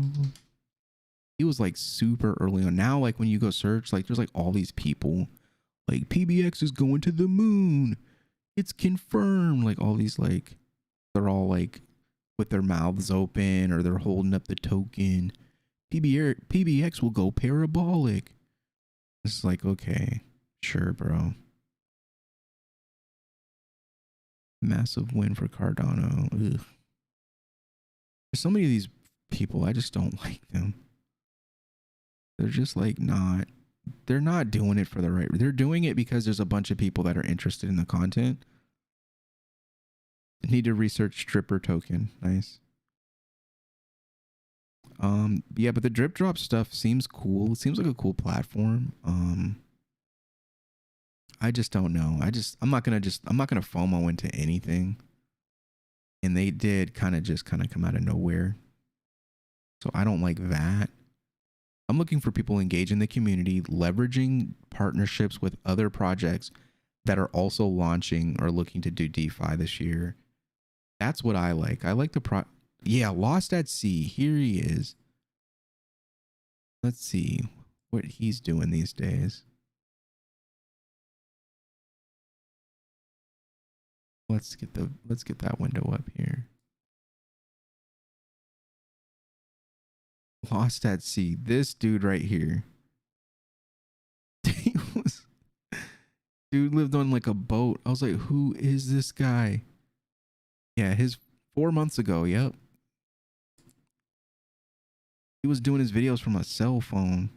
He was like super early on. Now, like when you go search, like there's like all these people like PBX is going to the moon. It's confirmed. Like all these, like they're all like with their mouths open or they're holding up the token. PBX will go parabolic. It's like, okay, sure, bro. Massive win for Cardano. Ugh. There's so many of these people, I just don't like them. They're just like they're not doing it for the right. They're doing it because there's a bunch of people that are interested in the content. Need to research stripper token. Nice. Yeah, but the drip drop stuff seems cool. It seems like a cool platform. I just don't know. I'm not gonna FOMO into anything. And they did kind of come out of nowhere. So I don't like that. I'm looking for people engaged in the community, leveraging partnerships with other projects that are also launching or looking to do DeFi this year. That's what I like. I like yeah, Lost at Sea. Here he is. Let's see what he's doing these days. Let's get that window up here. Lost at Sea. This dude right here. Dude lived on like a boat. I was like, who is this guy? Yeah, 4 months ago. Yep. He was doing his videos from a cell phone.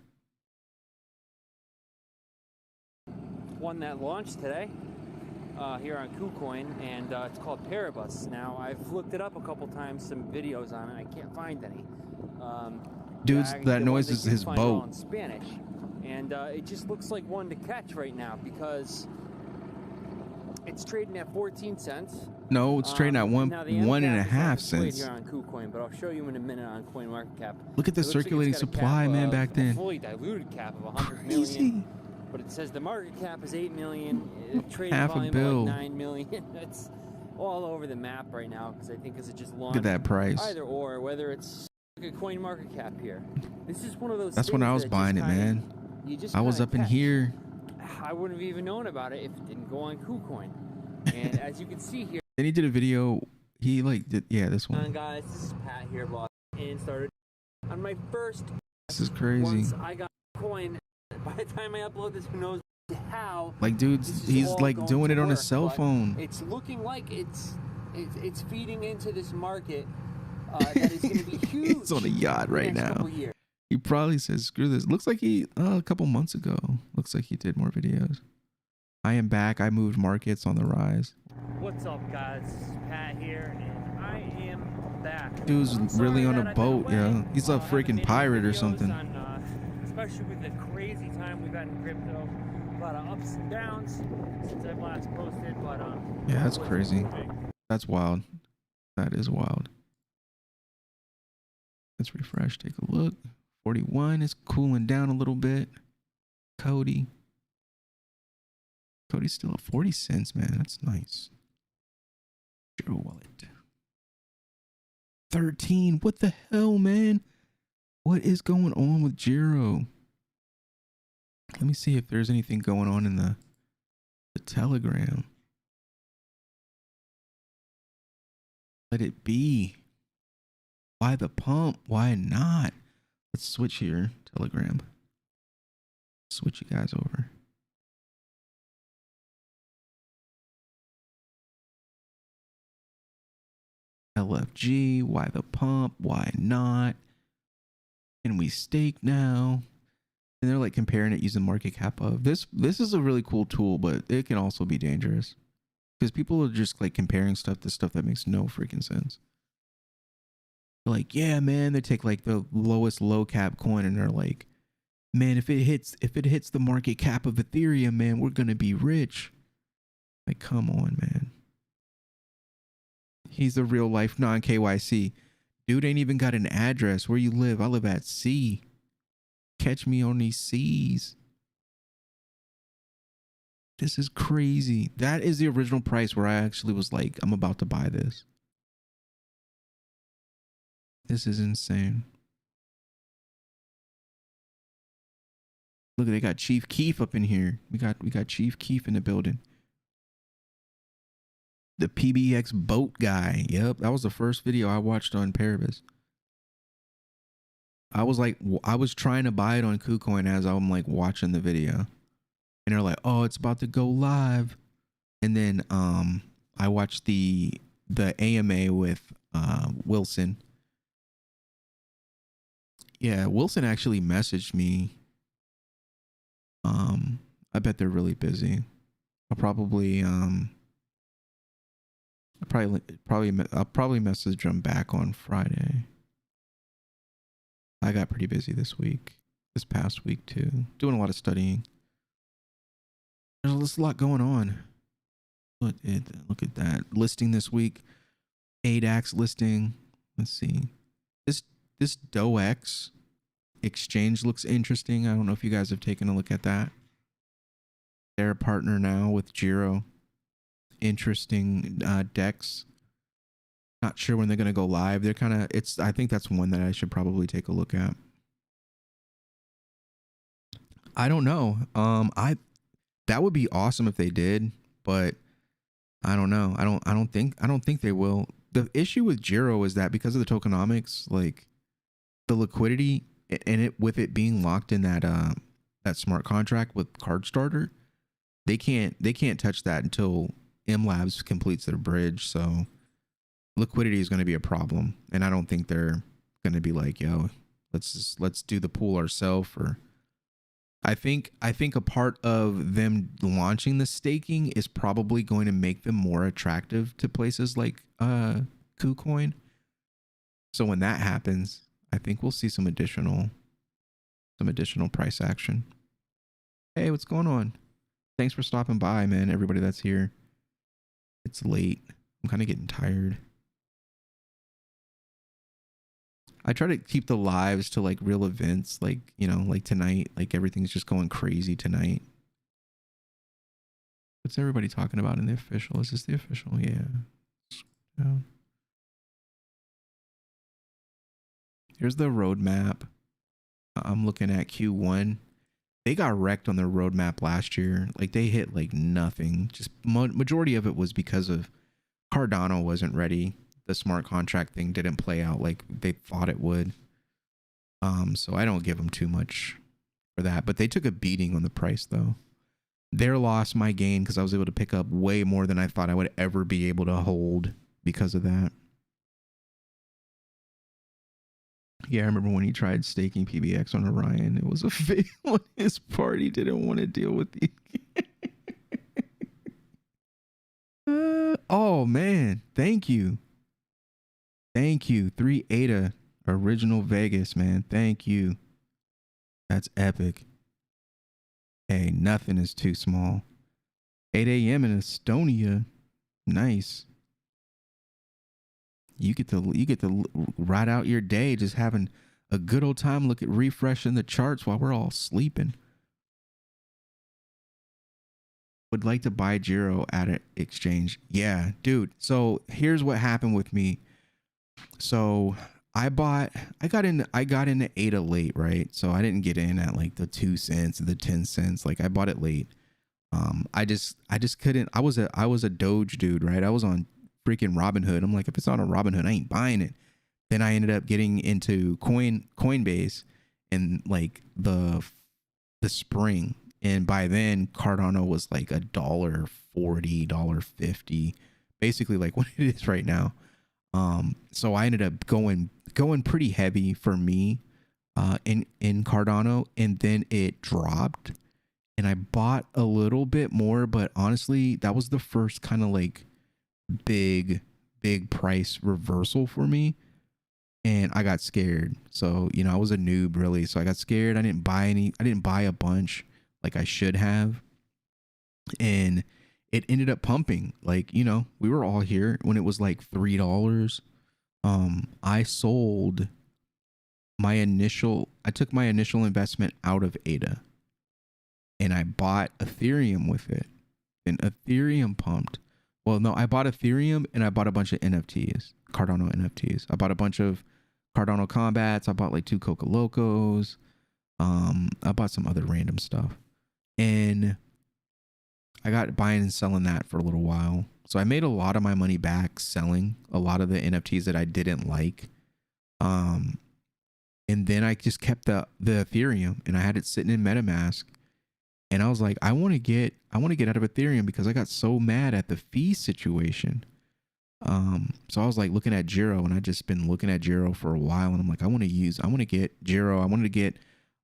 One that launched today. here on KuCoin, and it's called Paribus. Now, I've looked it up a couple times, some videos on it. I can't find any. Dudes, that noise is his boat. In Spanish, and it just looks like one to catch right now because it's trading at 14 cents. No, it's trading at 1.5 cents. Here on KuCoin, but I'll show you in a minute on CoinMarketCap. Look at the circulating supply, man, back then. A fully diluted cap of 100 million. But it says the market cap is 8 million. Trading volume of like 9 million. It's all over the map right now because I think it's just launched. Look at that price. Either or, whether it's a CoinMarketCap here. This is one of those. That's when I was buying it, man. I was up in here. I wouldn't have even known about it if it didn't go on KuCoin. And as you can see here. Then he did a video. He like did, yeah, this one. Guys, this is Pat here, boss, and started on my first. This is crazy. Once I got coin, by the time I upload this, who knows how? Like, dudes, he's like doing it on his cell phone. It's looking like it's feeding into this market that is going to be huge. He's on a yacht right now. He probably says, "Screw this." Looks like he a couple months ago. Looks like he did more videos. I am back. I moved markets on the rise. What's up, guys? This is Pat here, and I am back. Dude's really on a boat, yeah. He's a freaking pirate or something. Especially with the crazy time we've had in crypto. A lot of ups and downs since I've last posted, but yeah, that's crazy. That's wild. That is wild. Let's refresh. Take a look. 41 is cooling down a little bit. Cody's still at 40 cents, man. That's nice. GERO wallet. 13. What the hell, man? What is going on with GERO? Let me see if there's anything going on in the Telegram. Let it be. Why the pump? Why not? Let's switch here. Telegram. Switch you guys over. LFG, why the pump? Why not? Can we stake now? And they're like comparing it using market cap of this. This is a really cool tool, but it can also be dangerous because people are just like comparing stuff to stuff that makes no freaking sense. They're like, yeah, man, they take like the lowest low cap coin and they're like, man, if it hits the market cap of Ethereum, man, we're gonna be rich. Like, come on, man. He's a real life non-KYC. Dude ain't even got an address. Where you live? I live at sea. Catch me on these seas. This is crazy. That is the original price where I actually was like, I'm about to buy this. This is insane. Look, they got Chief Keef up in here. We got Chief Keef in the building. The PBX boat guy. Yep, that was the first video I watched on Paribus. I was trying to buy it on KuCoin as I'm like watching the video. And they're like, "Oh, it's about to go live." And then I watched the AMA with Wilson. Yeah, Wilson actually messaged me. I bet they're really busy. I'll probably message them back on Friday. I got pretty busy this past week too, doing a lot of studying. There's a lot going on. Look at that listing this week. ADAX listing. Let's see. This DOX exchange looks interesting. I don't know if you guys have taken a look at that. They're a partner now with GERO. Interesting DEX. Not sure when they're going to go live. They're kind of, I think that's one that I should probably take a look at. I don't know. That would be awesome if they did, but I don't know. I don't think they will. The issue with GERO is that because of the tokenomics, like the liquidity and with it being locked in that smart contract with CardStarter, they can't touch that until M Labs completes their bridge. So liquidity is going to be a problem, and I don't think they're going to be like, yo, let's do the pool ourselves, or I think a part of them launching the staking is probably going to make them more attractive to places like KuCoin. So when that happens, I think we'll see some additional price action. Hey, what's going on? Thanks for stopping by, man. Everybody that's here. It's late. I'm kind of getting tired. I try to keep the lives to like real events, like, you know, like tonight, like everything's just going crazy tonight. What's everybody talking about in the official? Is this the official? Yeah. Here's the roadmap. I'm looking at Q1. They got wrecked on their roadmap last year. Like they hit like nothing. Just majority of it was because of Cardano wasn't ready. The smart contract thing didn't play out like they thought it would. So I don't give them too much for that. But they took a beating on the price though. Their loss, my gain, because I was able to pick up way more than I thought I would ever be able to hold because of that. Yeah, I remember when he tried staking PBX on Orion. It was a fail on his part. He didn't want to deal with the. Oh man, thank you. Thank you. 3 ADA original Vegas, man. Thank you. That's epic. Hey, nothing is too small. 8 a.m. in Estonia. Nice. You get to ride out your day just having a good old time, look at refreshing the charts while we're all sleeping. Would like to buy GERO at an exchange. Yeah, dude. So here's what happened with me. So I got into ADA late, right? So I didn't get in at like the 2 cents and the 10 cents. Like I bought it late. I just couldn't. I was a Doge dude, right? I was on freaking Robinhood. I'm like, if it's on a Robinhood, I ain't buying it. Then I ended up getting into Coinbase in like the spring, and by then Cardano was like $1.40, $1.50, basically like what it is right now. So I ended up going pretty heavy for me in Cardano, and then it dropped, and I bought a little bit more, but honestly, that was the first kind of like big price reversal for me, and I got scared. So, you know, I was a noob really, so I got scared. I didn't buy a bunch like I should have, and it ended up pumping. Like, you know, we were all here when it was like $3. I took my initial investment out of ADA and I bought Ethereum with it, and Ethereum pumped. Well, no, I bought Ethereum and I bought a bunch of NFTs, Cardano NFTs. I bought a bunch of Cardano Combats. I bought like 2 Coca Locos. I bought some other random stuff, and I got buying and selling that for a little while. So I made a lot of my money back selling a lot of the NFTs that I didn't like. And then I just kept the Ethereum, and I had it sitting in MetaMask. And I was like, I want to get out of Ethereum because I got so mad at the fee situation. So I was like looking at GERO, and I just been looking at GERO for a while, and I'm like, I want to get GERO. I wanted to get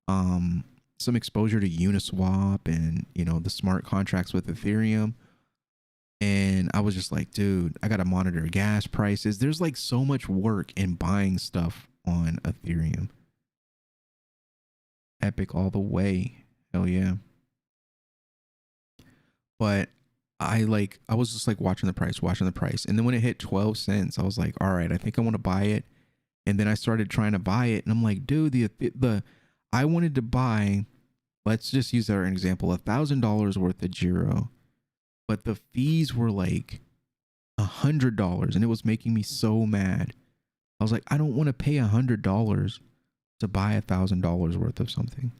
some exposure to Uniswap and, you know, the smart contracts with Ethereum. And I was just like, dude, I got to monitor gas prices. There's like so much work in buying stuff on Ethereum. Epic all the way. Hell yeah. But I was just like watching the price. And then when it hit 12 cents, I was like, all right, I think I want to buy it. And then I started trying to buy it, and I'm like, dude, I wanted to buy, let's just use our example, $1,000 worth of GERO, but the fees were like $100, and it was making me so mad. I was like, I don't want to pay $100 to buy $1,000 worth of something.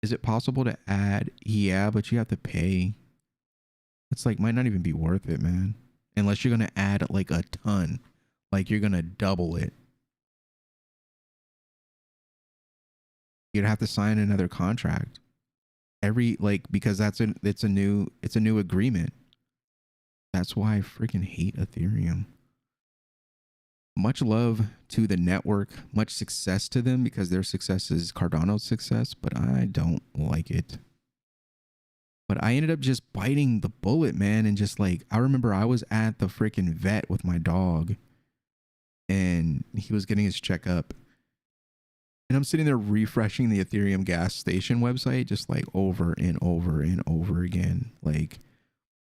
Is it possible to add? Yeah, but you have to pay. It's like, might not even be worth it, man. Unless you're going to add like a ton, like you're going to double it. You'd have to sign another contract because it's a new agreement. That's why I freaking hate Ethereum. Much love to the network, much success to them because their success is Cardano's success, but I don't like it. But I ended up just biting the bullet, man. And just like, I remember I was at the freaking vet with my dog and he was getting his checkup. And I'm sitting there refreshing the Ethereum gas station website, just like over and over and over again. Like,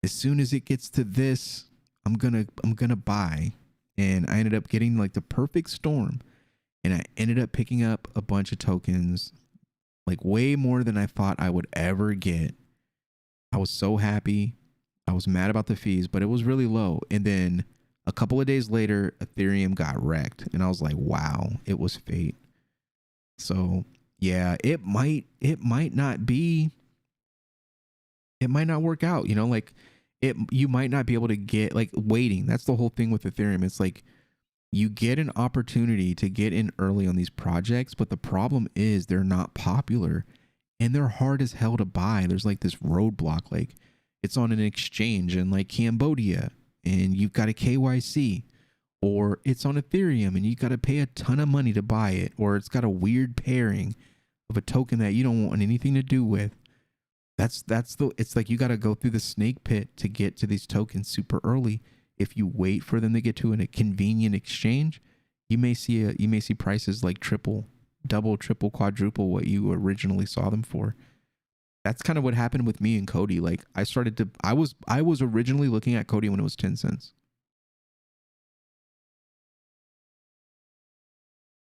as soon as it gets to this, I'm gonna buy. And I ended up getting like the perfect storm. And I ended up picking up a bunch of tokens, like way more than I thought I would ever get. I was so happy. I was mad about the fees, but it was really low. And then a couple of days later, Ethereum got wrecked. And I was like, wow, it was fate. So yeah, it might not work out, you know, like you might not be able to get like waiting. That's the whole thing with Ethereum. It's like you get an opportunity to get in early on these projects, but the problem is they're not popular and they're hard as hell to buy. There's like this roadblock, like it's on an exchange in like Cambodia and you've got a KYC, or it's on Ethereum and you got to pay a ton of money to buy it, or it's got a weird pairing of a token that you don't want anything to do with. It's like you got to go through the snake pit to get to these tokens super early. If you wait for them to get to a convenient exchange, you may see prices like double, triple, quadruple what you originally saw them for. That's kind of what happened with me and Cody. Like I was originally looking at Cody when it was 10 cents.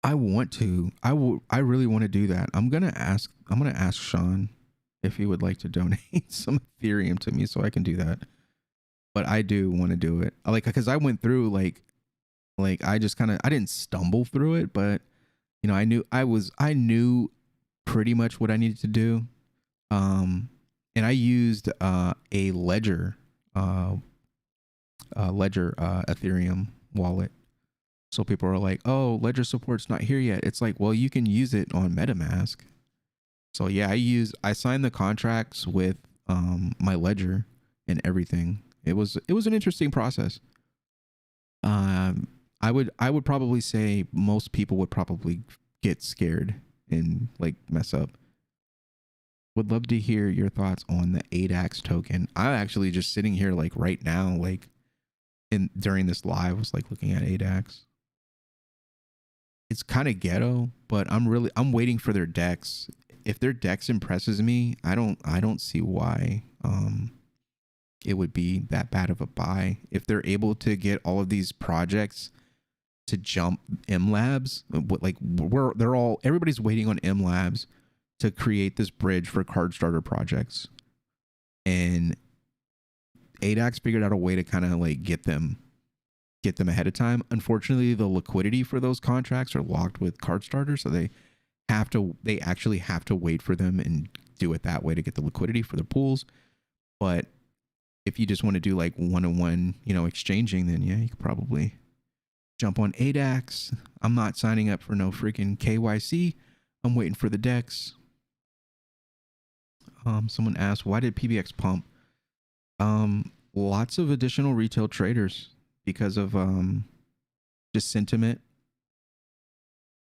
I really want to do that. I'm going to ask Sean if he would like to donate some Ethereum to me so I can do that. But I do want to do it. Like, cause I went through like I just kind of, I didn't stumble through it, but you know, I knew pretty much what I needed to do. And I used a Ledger Ethereum wallet. So people are like, oh, Ledger support's not here yet. It's like, well, you can use it on MetaMask. So yeah, I signed the contracts with my Ledger and everything. It was an interesting process. I would probably say most people would probably get scared and like mess up. Would love to hear your thoughts on the ADAX token. I'm actually just sitting here like right now, like during this live, was like looking at ADAX. It's kind of ghetto, but I'm waiting for their DEX. If their DEX impresses me, I don't see why it would be that bad of a buy. If they're able to get all of these projects to jump M Labs, like everybody's waiting on M Labs to create this bridge for card starter projects, and ADAX figured out a way to kind of like get them ahead of time. Unfortunately, the liquidity for those contracts are locked with card starters, so they actually have to wait for them and do it that way to get the liquidity for the pools. But if you just want to do like one-on-one, you know, exchanging, then yeah, you could probably jump on ADAX. I'm not signing up for no freaking KYC. I'm waiting for the DEX. Someone asked, why did PBX pump? Lots of additional retail traders because of just sentiment.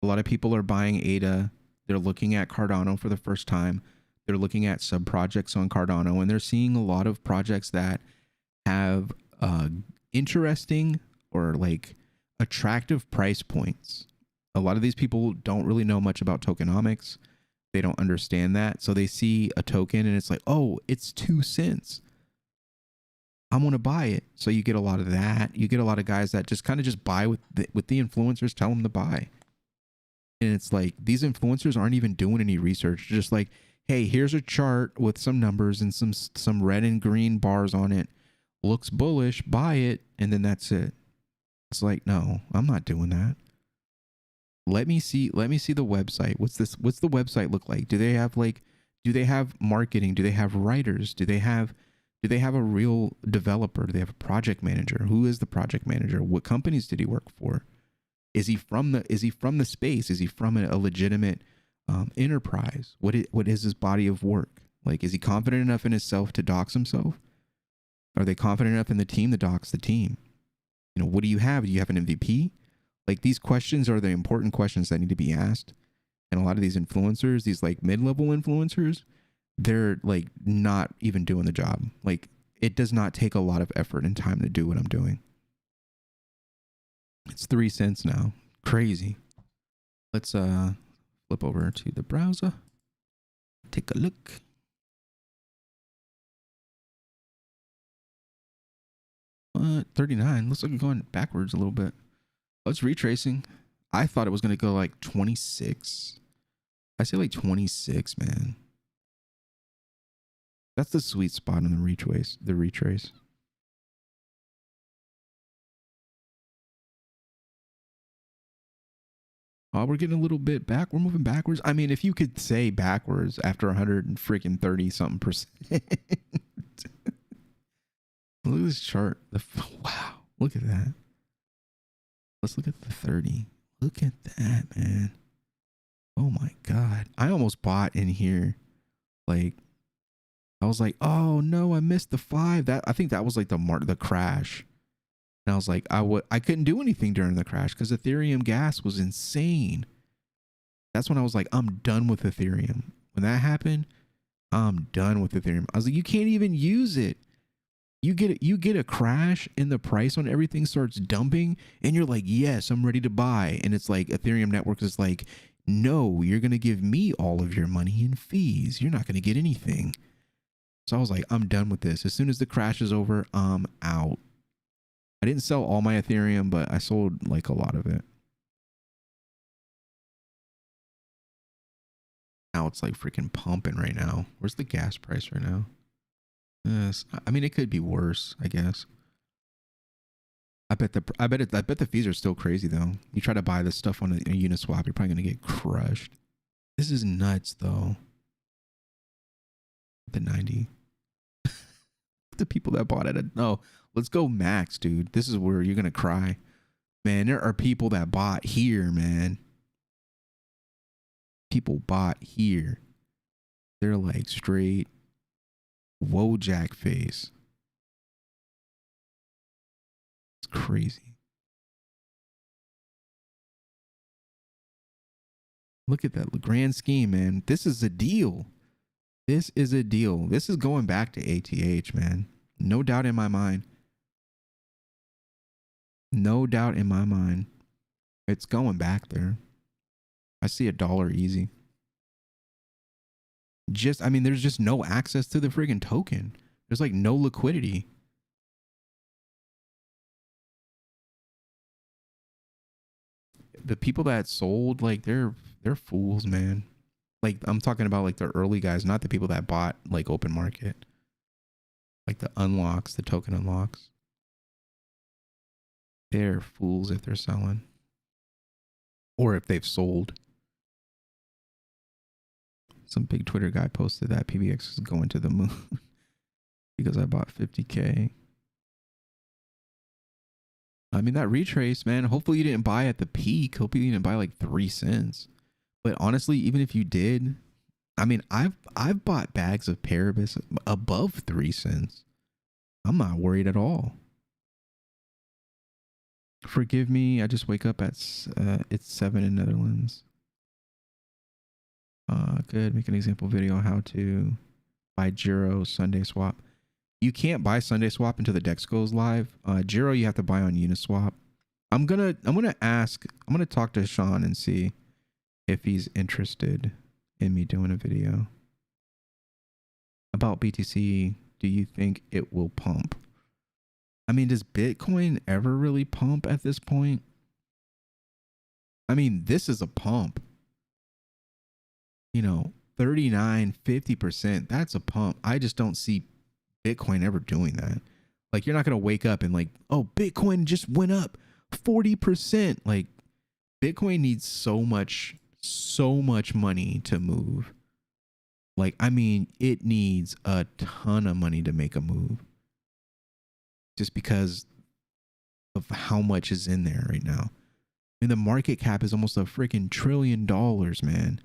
A lot of people are buying ADA. They're looking at Cardano for the first time. They're looking at sub projects on Cardano, and they're seeing a lot of projects that have interesting or like attractive price points. A lot of these people don't really know much about tokenomics. They don't understand that. So they see a token and it's like, oh, it's 2 cents. I'm going to buy it. So you get a lot of that. You get a lot of guys that just kind of just buy with the influencers tell them to buy. And it's like, these influencers aren't even doing any research. They're just like, hey, here's a chart with some numbers and some red and green bars on it. Looks bullish, buy it. And then that's it. It's like, no, I'm not doing that. Let me see the website. What's the website look like? Do they have marketing? Do they have writers? Do they have a real developer? Do they have a project manager? Who is the project manager? What companies did he work for? Is he from the space? Is he from a legitimate enterprise? What is his body of work? Like, is he confident enough in himself to dox himself? Are they confident enough in the team to dox the team? You know, what do you have? Do you have an MVP? Like these questions are the important questions that need to be asked. And a lot of these influencers, these like mid-level influencers, they're like not even doing the job. Like it does not take a lot of effort and time to do what I'm doing. It's 3 cents now. Crazy. Let's flip over to the browser. Take a look. What? 39. Looks like we're going backwards a little bit. Oh, it's retracing. I thought it was gonna go like 26. I say like 26, man. That's the sweet spot on the retrace. The retrace. Oh, we're getting a little bit back. We're moving backwards. I mean, if you could say backwards after 130 something percent. Look at this chart. Wow. Look at that. Let's look at the 30. Look at that, man. Oh my God. I almost bought in here. Like, I was like, oh no, I missed the 5. I think that was like the crash. And I was like, I couldn't do anything during the crash because Ethereum gas was insane. That's when I was like, I'm done with Ethereum. When that happened, I'm done with Ethereum. I was like, you can't even use it. You get a crash and the price on everything starts dumping and you're like, yes, I'm ready to buy. And it's like Ethereum network is like, no, you're going to give me all of your money in fees. You're not going to get anything. So I was like, I'm done with this. As soon as the crash is over, I'm out. I didn't sell all my Ethereum, but I sold like a lot of it. Now it's like freaking pumping right now. Where's the gas price right now? Yes, I mean it could be worse, I guess. I bet the fees are still crazy though. You try to buy this stuff on a Uniswap, you're probably gonna get crushed. This is nuts though. The 90. The people that bought it. No, let's go max, dude. This is where you're gonna cry. Man, there are people that bought here, man. People bought here. They're like straight Wojak face. It's crazy. Look at that grand scheme, man. This is a deal. This is a deal. This is going back to ATH, man. No doubt in my mind. No doubt in my mind. It's going back there. I see $1 easy. I mean, there's just no access to the friggin' token. There's like no liquidity. The people that sold, like they're fools, man. Like I'm talking about like the early guys, not the people that bought like open market. Like the unlocks, the token unlocks. They're fools if they're selling. Or if they've sold. Some big Twitter guy posted that PBX is going to the moon because I bought 50K. I mean, that retrace, man, hopefully you didn't buy at the peak. Hopefully you didn't buy like 3 cents. But honestly, even if you did, I mean, I've bought bags of Paribus above 3 cents. I'm not worried at all. Forgive me, I just wake up at it's 7 in Netherlands. Good. Make an example video on how to buy GERO Sunday swap. You can't buy Sunday swap until the DEX goes live. GERO you have to buy on Uniswap. I'm gonna talk to Sean and see if he's interested in me doing a video about BTC. Do you think it will pump? I mean, does Bitcoin ever really pump at this point? I mean, this is a pump. You know, 39, 50%. That's a pump. I just don't see Bitcoin ever doing that. Like, you're not going to wake up and like, oh, Bitcoin just went up 40%. Like, Bitcoin needs so much money to move. Like, I mean, it needs a ton of money to make a move. Just because of how much is in there right now. And the market cap is almost a freaking $1 trillion, man.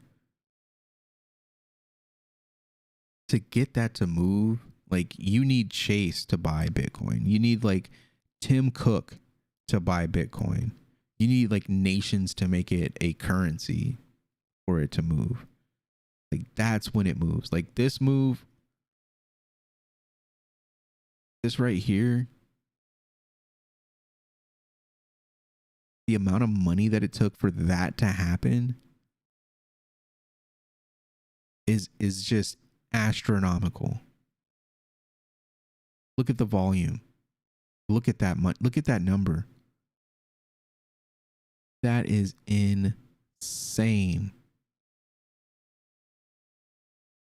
To get that to move, like, you need Chase to buy Bitcoin. You need like Tim Cook to buy Bitcoin. You need like nations to make it a currency for it to move. Like that's when it moves. Like this move, this right here, the amount of money that it took for that to happen is just astronomical. Look at the volume. Look at that look at that number. That is insane.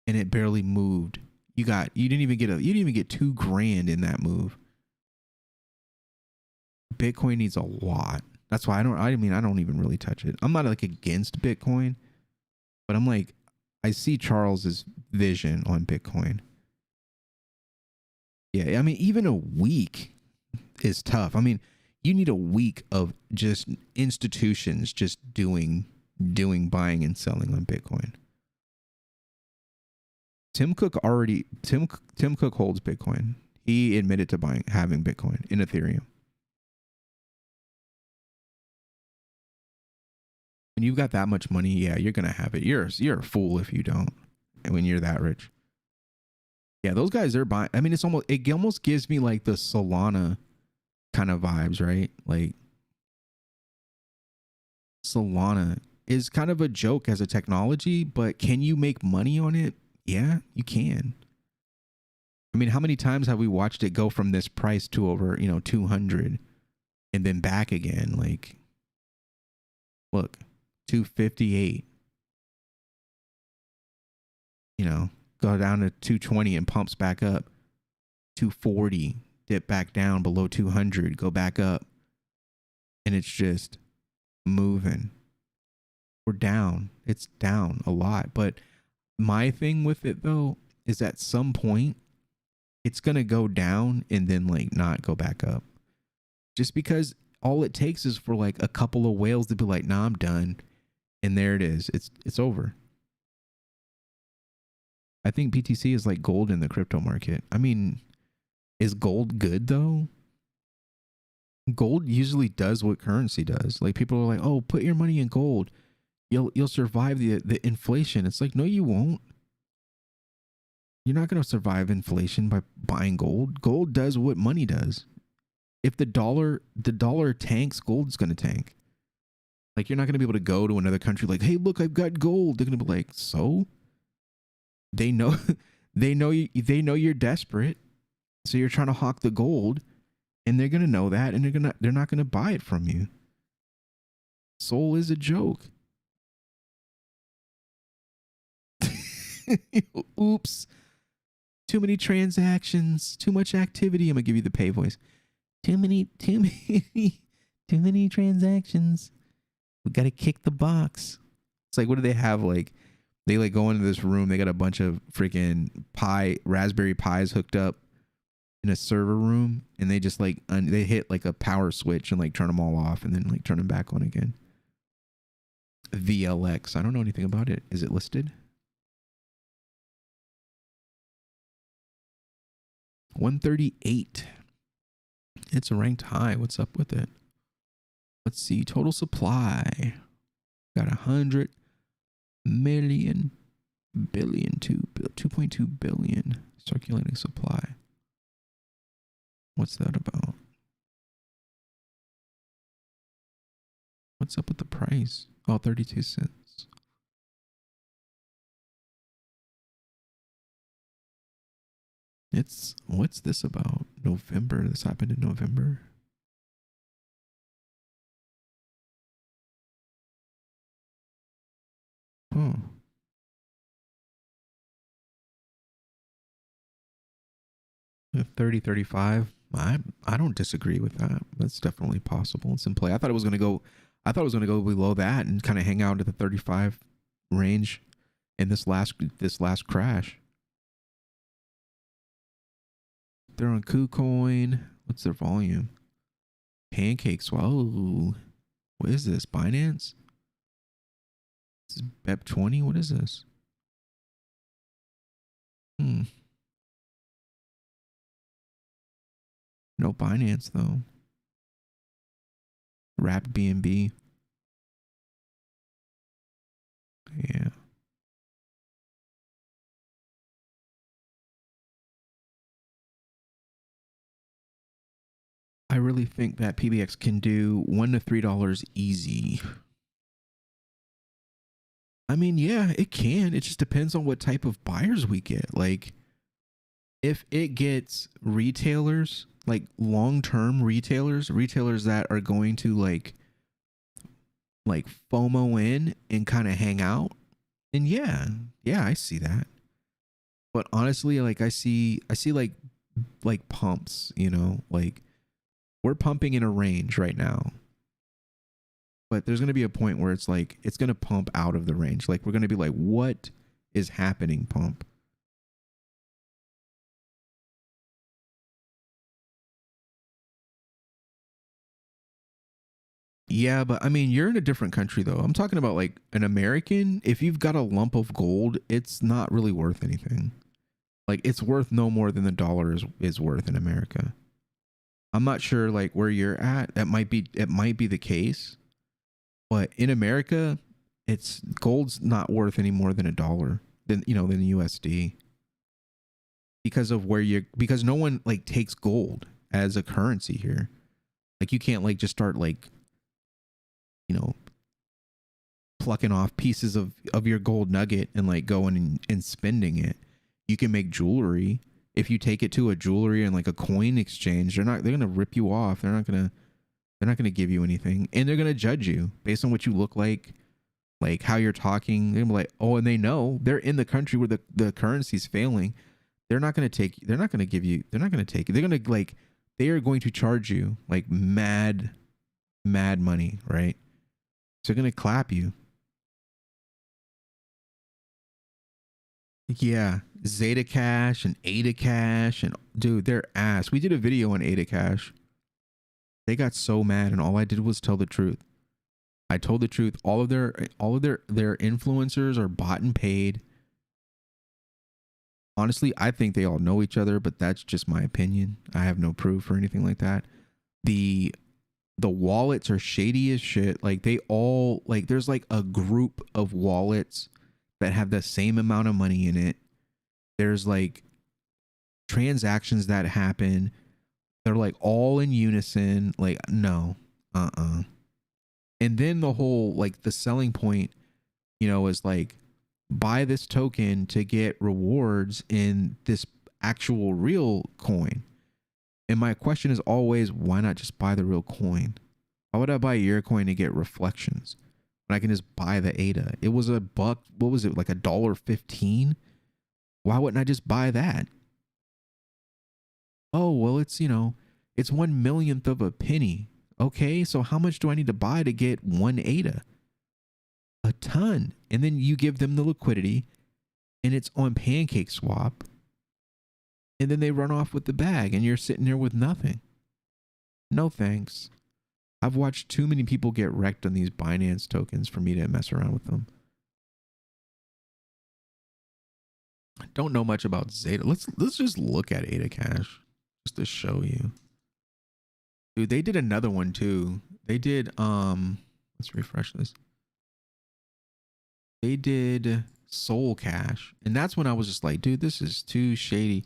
And it barely moved. You didn't even get $2,000 in that move. Bitcoin needs a lot. That's why I don't even really touch it. I'm not like against Bitcoin, but I'm like, I see Charles's vision on Bitcoin. Yeah, I mean, even a week is tough. I mean, you need a week of just institutions just doing buying and selling on Bitcoin. Tim Cook holds Bitcoin. He admitted to having Bitcoin in Ethereum. When you've got that much money, yeah, you're gonna have it. You're a fool if you don't. And when you're that rich, yeah, those guys are buying. I mean, it almost gives me like the Solana kind of vibes, right? Like Solana is kind of a joke as a technology, but can you make money on it? Yeah, you can. I mean, how many times have we watched it go from this price to over, 200 and then back again? Like, look, 258, go down to 220 and pumps back up, 240, dip back down below 200, go back up. And it's just moving. We're down. It's down a lot. But my thing with it though, is at some point it's going to go down and then like not go back up. Just because all it takes is for like a couple of whales to be like, nah, I'm done. And there it is. It's over. I think BTC is like gold in the crypto market. I mean, is gold good though? Gold usually does what currency does. Like people are like, oh, put your money in gold. You'll survive the inflation. It's like, no, you won't. You're not going to survive inflation by buying gold. Gold does what money does. If the dollar tanks, gold's going to tank. Like you're not going to be able to go to another country like, hey, look, I've got gold. They're going to be like, so? They know you're desperate. So you're trying to hawk the gold, and they're going to know that, and they're not going to buy it from you. Soul is a joke. Oops. Too many transactions, too much activity. I'm gonna give you the pay voice. Too many transactions. We gotta kick the box. It's like, what do they have? Like, they like go into this room. They got a bunch of freaking Raspberry Pis hooked up in a server room, and they just like they hit like a power switch and like turn them all off, and then like turn them back on again. VLX. I don't know anything about it. Is it listed? 138. It's a ranked high. What's up with it? Let's see. Total supply. Got 100 million billion, 2.2 billion circulating supply. What's that about? What's up with the price? Oh, 32 cents. What's this about? November. This happened in November. Oh. At 30-35. I don't disagree with that. That's definitely possible. It's in play. I thought it was gonna go below that and kind of hang out at the 35 range in this last crash. They're on KuCoin. What's their volume? Pancakes. Whoa. What is this? Binance? This is BEP20? What is this? No Binance though. wrapped BNB. Yeah. I really think that PBX can do $1 to $3 easy. I mean, yeah, it can. It just depends on what type of buyers we get. Like, if it gets retailers, like long-term retailers that are going to like FOMO in and kind of hang out, and yeah, I see that. But honestly, like I see like pumps, you know, like we're pumping in a range right now. But there's going to be a point where it's like it's going to pump out of the range. Like we're going to be like, what is happening, pump? Yeah, but I mean, you're in a different country though. I'm talking about like an American. If you've got a lump of gold, it's not really worth anything. Like it's worth no more than the dollar is worth in America. I'm not sure like where you're at. It might be the case. But in America, it's gold's not worth any more than $1 than USD. Because no one like takes gold as a currency here. Like you can't like just start like, you know, plucking off pieces of your gold nugget and like going and spending it. You can make jewelry. If you take it to a jewelry and like a coin exchange, they're gonna rip you off. They're not gonna give you anything, and they're gonna judge you based on what you look like how you're talking. They're gonna be like, oh, and they know they're in the country where the currency's failing. They're not gonna take you. They're not gonna give you. They're not gonna take it. They're gonna like. They are going to charge you like mad money, right? So they're gonna clap you. Yeah, Zeta Cash and Ada Cash and dude, they're ass. We did a video on Ada Cash. They got so mad, and all I did was tell the truth. I told the truth. All of their influencers are bought and paid. Honestly, I think they all know each other, but that's just my opinion. I have no proof or anything like that. The wallets are shady as shit. Like they all like there's like a group of wallets that have the same amount of money in it. There's like transactions that happen. They're like all in unison. Like no. And then the whole like the selling point, you know, is like buy this token to get rewards in this actual real coin. And my question is always, why not just buy the real coin? Why would I buy your coin to get reflections when I can just buy the ADA? It was $1. What was it, like $1.15? Why wouldn't I just buy that? Oh, well, it's, you know, it's 1/1,000,000th of a penny. Okay, so how much do I need to buy to get one ADA? A ton. And then you give them the liquidity and it's on Pancake Swap. And then they run off with the bag and you're sitting there with nothing. No thanks. I've watched too many people get wrecked on these Binance tokens for me to mess around with them. I don't know much about Zeta. Let's just look at Ada Cash just to show you. Dude, they did another one too. They did let's refresh this. They did Soul Cash. And that's when I was just like, dude, this is too shady.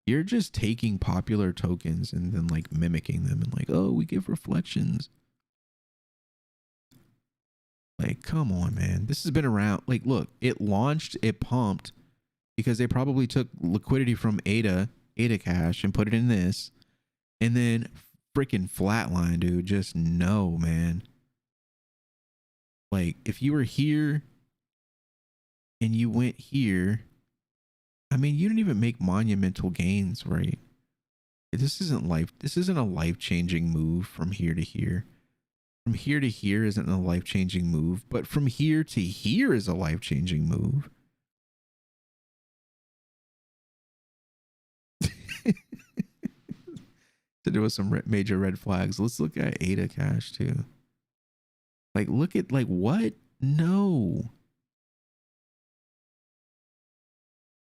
You're just taking popular tokens and then like mimicking them and like, oh, we give reflections. Like, come on, man. This has been around. Like, look, it launched, it pumped because they probably took liquidity from Ada Cash and put it in this. And then freaking flatline, dude. Just no, man. Like, if you were here and you went here, I mean, you didn't even make monumental gains, right? This isn't a life-changing move from here to here. From here to here isn't a life-changing move, but from here to here is a life-changing move. So there was some major red flags. Let's look at Ada Cash too. Like, look at like what? No.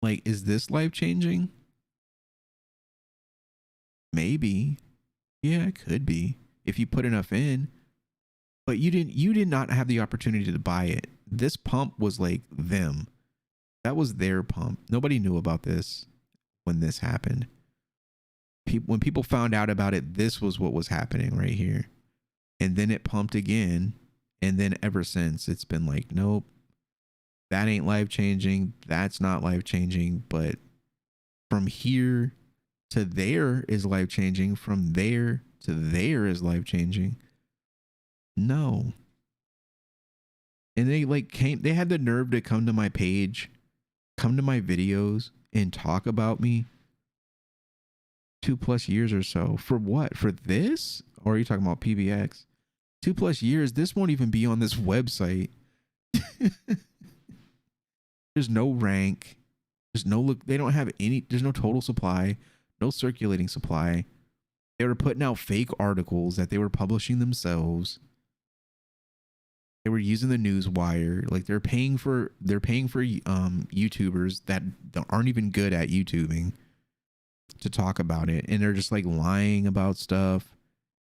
Like, is this life-changing? Maybe. Yeah, it could be. If you put enough in. But you did not have the opportunity to buy it. This pump was like them. That was their pump. Nobody knew about this when this happened. When people found out about it, this was what was happening right here. And then it pumped again. And then ever since, it's been like, nope, that ain't life changing. That's not life changing. But from here to there is life changing. From there to there is life changing. No. And they they had the nerve to come to my page, come to my videos and talk about me 2+ years or so. For what? For this? Or are you talking about PBX? 2+ years. This won't even be on this website. There's no rank. There's no look. They don't have any. There's no total supply, no circulating supply. They were putting out fake articles that they were publishing themselves. They were using the news wire. Like they're paying for YouTubers that aren't even good at YouTubing to talk about it, and they're just like lying about stuff.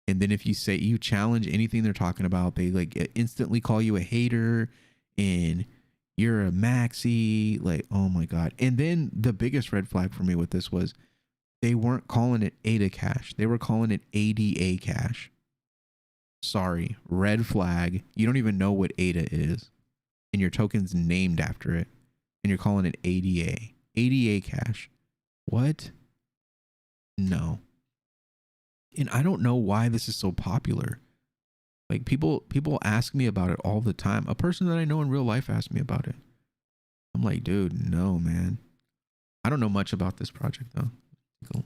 And then if you challenge anything they're talking about, they like instantly call you a hater and you're a maxi. Like, oh my God. And then the biggest red flag for me with this was they weren't calling it ADA Cash. They were calling it ADA Cash. Sorry, red flag. You don't even know what ADA is, and your token's named after it, and you're calling it ADA Cash. What? No. And I don't know why this is so popular. Like people ask me about it all the time. A person that I know in real life asked me about it. I'm like, dude, no, man. I don't know much about this project though. Cool.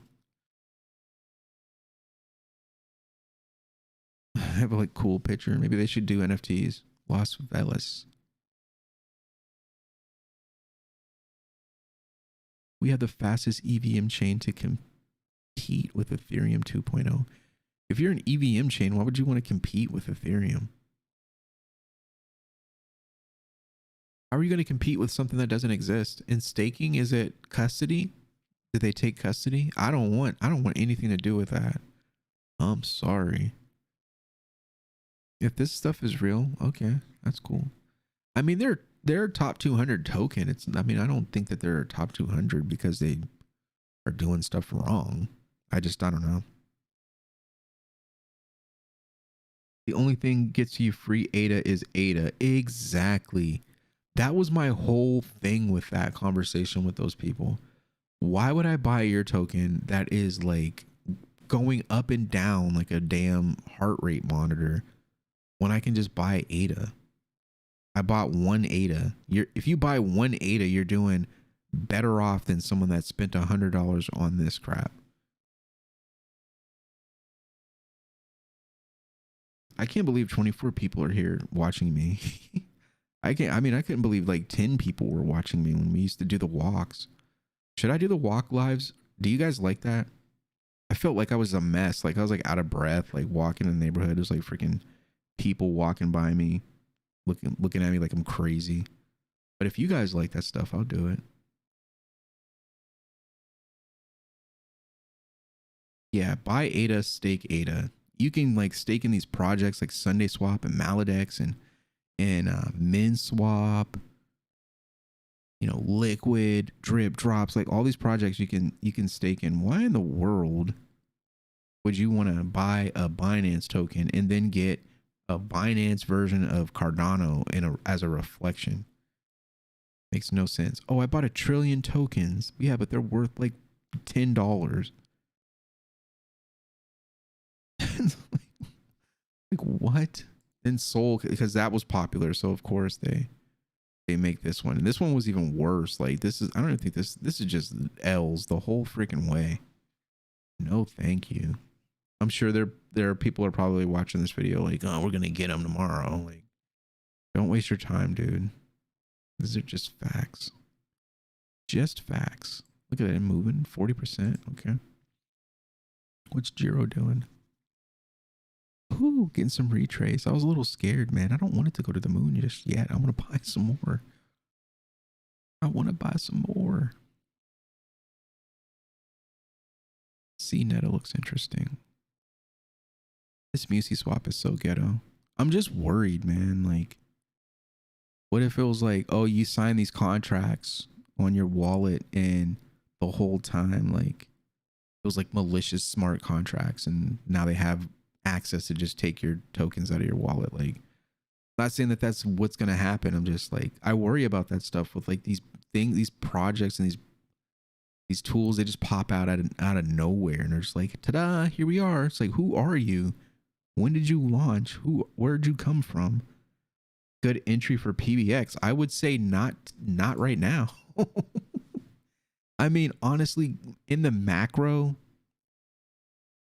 I have a like cool picture. Maybe they should do NFTs. Las Vegas. We have the fastest EVM chain to compete with Ethereum 2.0. If you're an EVM chain, why would you want to compete with Ethereum? How are you going to compete with something that doesn't exist? And staking, is it custody? Did they take custody? I don't want anything to do with that. I'm sorry. If this stuff is real, okay, that's cool. I mean, they're top 200 token. I don't think that they're top 200 because they are doing stuff wrong. I don't know. The only thing gets you free ADA is ADA. Exactly. That was my whole thing with that conversation with those people. Why would I buy your token that is like going up and down like a damn heart rate monitor when I can just buy ADA? I bought one ADA. If you buy one ADA, you're doing better off than someone that spent $100 on this crap. I can't believe 24 people are here watching me. I couldn't believe like 10 people were watching me when we used to do the walks. Should I do the walk lives? Do you guys like that? I felt like I was a mess. Like I was like out of breath, like walking in the neighborhood. It was like freaking people walking by me, looking at me like I'm crazy. But if you guys like that stuff, I'll do it. Yeah, buy ADA, stake ADA. You can like stake in these projects like Sunday Swap and Maladex and Min Swap, Liquid, Drip Drops, like all these projects you can stake in. Why in the world would you want to buy a Binance token and then get a Binance version of Cardano as a reflection? Makes no sense. Oh, I bought 1 trillion tokens. Yeah, but they're worth like $10. Like what? Then Soul, because that was popular, so of course they make this one. And this one was even worse. Like this is, I don't even think this is just L's the whole freaking way. No, thank you. I'm sure there are people are probably watching this video like, oh, we're gonna get them tomorrow. Like, don't waste your time, dude. These are just facts. Just facts. Look at it moving 40%. Okay. What's GERO doing? Ooh, getting some retrace. I was a little scared, man. I don't want it to go to the moon just yet. I want to buy some more. CNETA looks interesting. This Musi swap is so ghetto. I'm just worried, man. Like, what if it was like, oh, you sign these contracts on your wallet and the whole time, like, it was like malicious smart contracts, and now they have access to just take your tokens out of your wallet. Like, not saying that that's what's going to happen. I'm just like, I worry about that stuff with like these things, these projects and these tools. They just pop out of nowhere, and they're just like, ta-da, here we are. It's like, who are you? When did you launch? Where'd you come from? Good entry for PBX. I would say not right now. I mean, honestly, in the macro,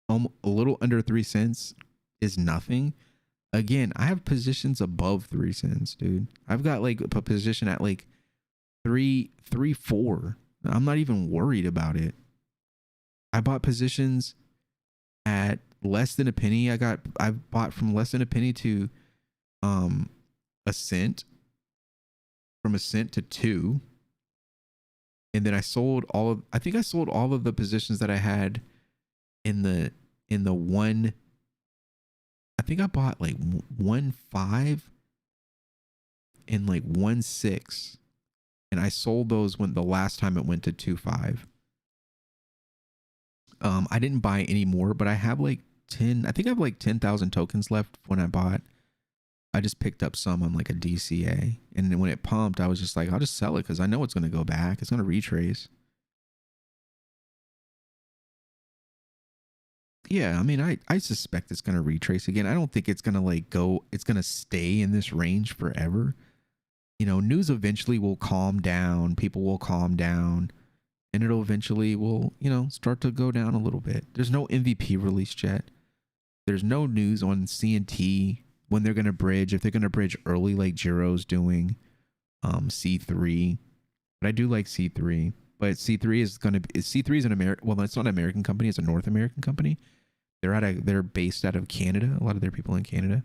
a little under 3 cents is nothing. Again, I have positions above 3 cents, dude. I've got like a position at like 4. I'm not even worried about it. I bought positions at less than a penny. I bought from less than a penny to a cent, from a cent to 2. And then I sold all of the positions that I had in the one. I think I bought like 1.5 and like 1.6, and I sold those when the last time it went to 2.5. I didn't buy any more, but I have like 10. I think I have like 10,000 tokens left when I bought. I just picked up some on like a DCA, and then when it pumped, I was just like, I'll just sell it because I know it's going to go back. It's going to retrace. Yeah, I mean, I suspect it's going to retrace again. I don't think it's going to like go, it's going to stay in this range forever. You know, news eventually will calm down. People will calm down, and it'll eventually will, you know, start to go down a little bit. There's no MVP released yet. There's no news on CNT when they're going to bridge, if they're going to bridge early like GERO's doing, C3. But I do like C3. But C3 is going to be, C3 is an American, well, it's not an American company, it's a North American company. They're based out of Canada. A lot of their people in Canada.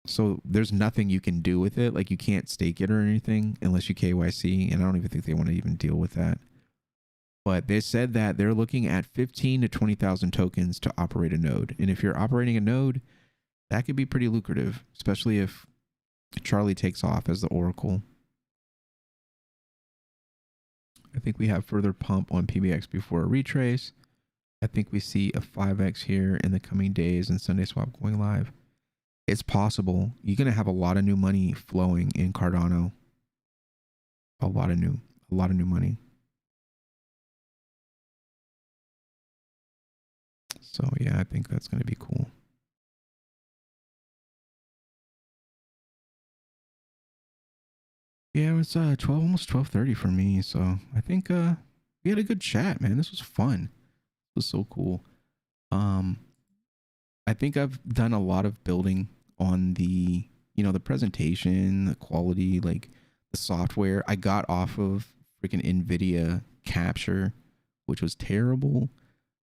So there's nothing you can do with it. Like, you can't stake it or anything unless you KYC. And I don't even think they want to even deal with that. But they said that they're looking at 15 to 20,000 tokens to operate a node. And if you're operating a node, that could be pretty lucrative, especially if Charlie takes off as the Oracle. I think we have further pump on PBX before a retrace. I think we see a 5x here in the coming days and Sunday Swap going live. It's possible. You're going to have a lot of new money flowing in Cardano. A lot of new money. So yeah, I think that's going to be cool. Yeah, it was 12, almost 12:30 for me. So I think we had a good chat, man. This was fun. It was so cool. I think I've done a lot of building on the, you know, the presentation, the quality, like the software. I got off of freaking NVIDIA Capture, which was terrible.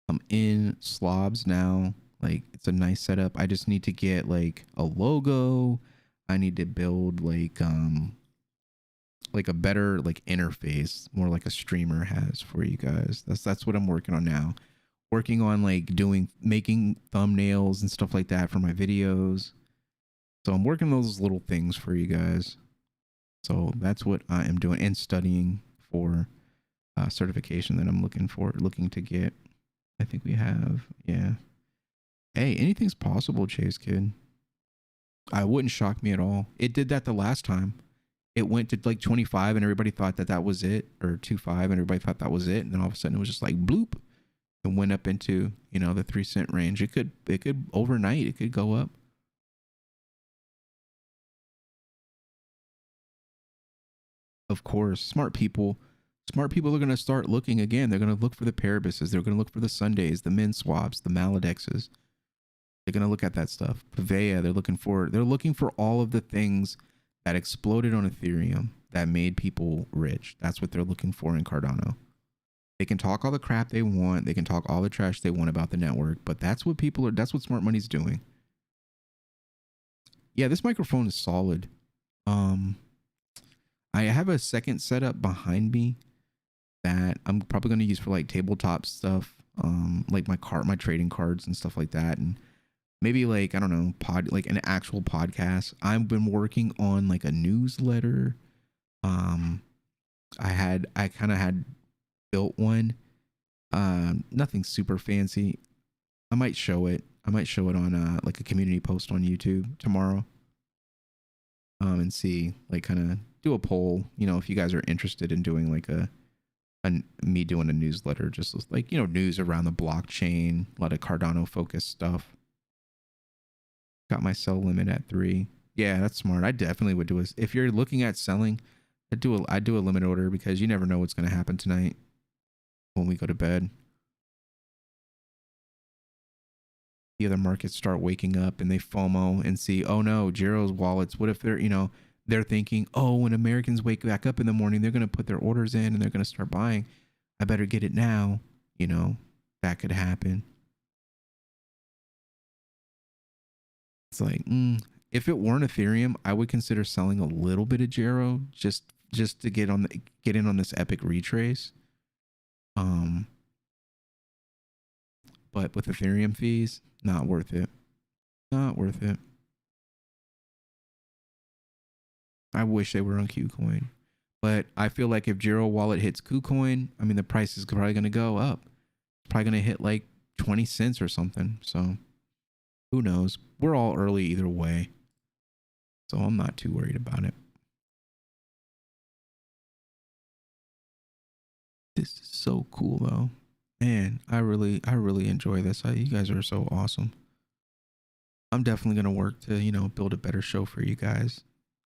I'm in Slobs now. Like, it's a nice setup. I just need to get like a logo. I need to build like a better like interface, more like a streamer has for you guys. That's what I'm working on now. Working on like making thumbnails and stuff like that for my videos. So I'm working those little things for you guys. So that's what I am doing, and studying for certification that I'm looking to get. I think we have, yeah. Hey, anything's possible, Chase Kid. I wouldn't shock me at all. It did that the last time. It went to like 25 and everybody thought that was it, or 2.5 and everybody thought that was it, and then all of a sudden it was just like bloop and went up into, you know, the 3 cent range. It could overnight, it could go up. Of course, smart people are going to start looking again. They're going to look for the Parabuses. They're going to look for the Sundays, the min swaps, the Maladexes. They're going to look at that stuff. Pavea, they're looking for all of the things that exploded on Ethereum that made people rich. That's what they're looking for in Cardano. They can talk all the crap they want. They can talk all the trash they want about the network, but that's what smart money's doing. Yeah, this microphone is solid. I have a second setup behind me that I'm probably going to use for like tabletop stuff, like my trading cards and stuff like that. And maybe like, I don't know, like an actual podcast. I've been working on like a newsletter. I kind of had built one. Nothing super fancy. I might show it. I might show it on like a community post on YouTube tomorrow. And see, like, kind of do a poll, you know, if you guys are interested in doing like me doing a newsletter, just like, you know, news around the blockchain, a lot of Cardano focused stuff. Got my sell limit at 3. Yeah, that's smart. I definitely would do it. If you're looking at selling, I'd do a limit order, because you never know what's going to happen tonight when we go to bed. The other markets start waking up and they FOMO and see, oh no, GERO's wallets. What if they're, you know, they're thinking, oh, when Americans wake back up in the morning, they're going to put their orders in and they're going to start buying. I better get it now. You know, that could happen. It's like, if it weren't Ethereum, I would consider selling a little bit of GERO just to get in on this epic retrace. But with Ethereum fees, not worth it. Not worth it. I wish they were on KuCoin. But I feel like if GERO wallet hits KuCoin, I mean, the price is probably going to go up. It's probably going to hit like 20 cents or something. So who knows? We're all early either way. So I'm not too worried about it. This is so cool though. Man, I really enjoy this. You guys are so awesome. I'm definitely going to work to, you know, build a better show for you guys.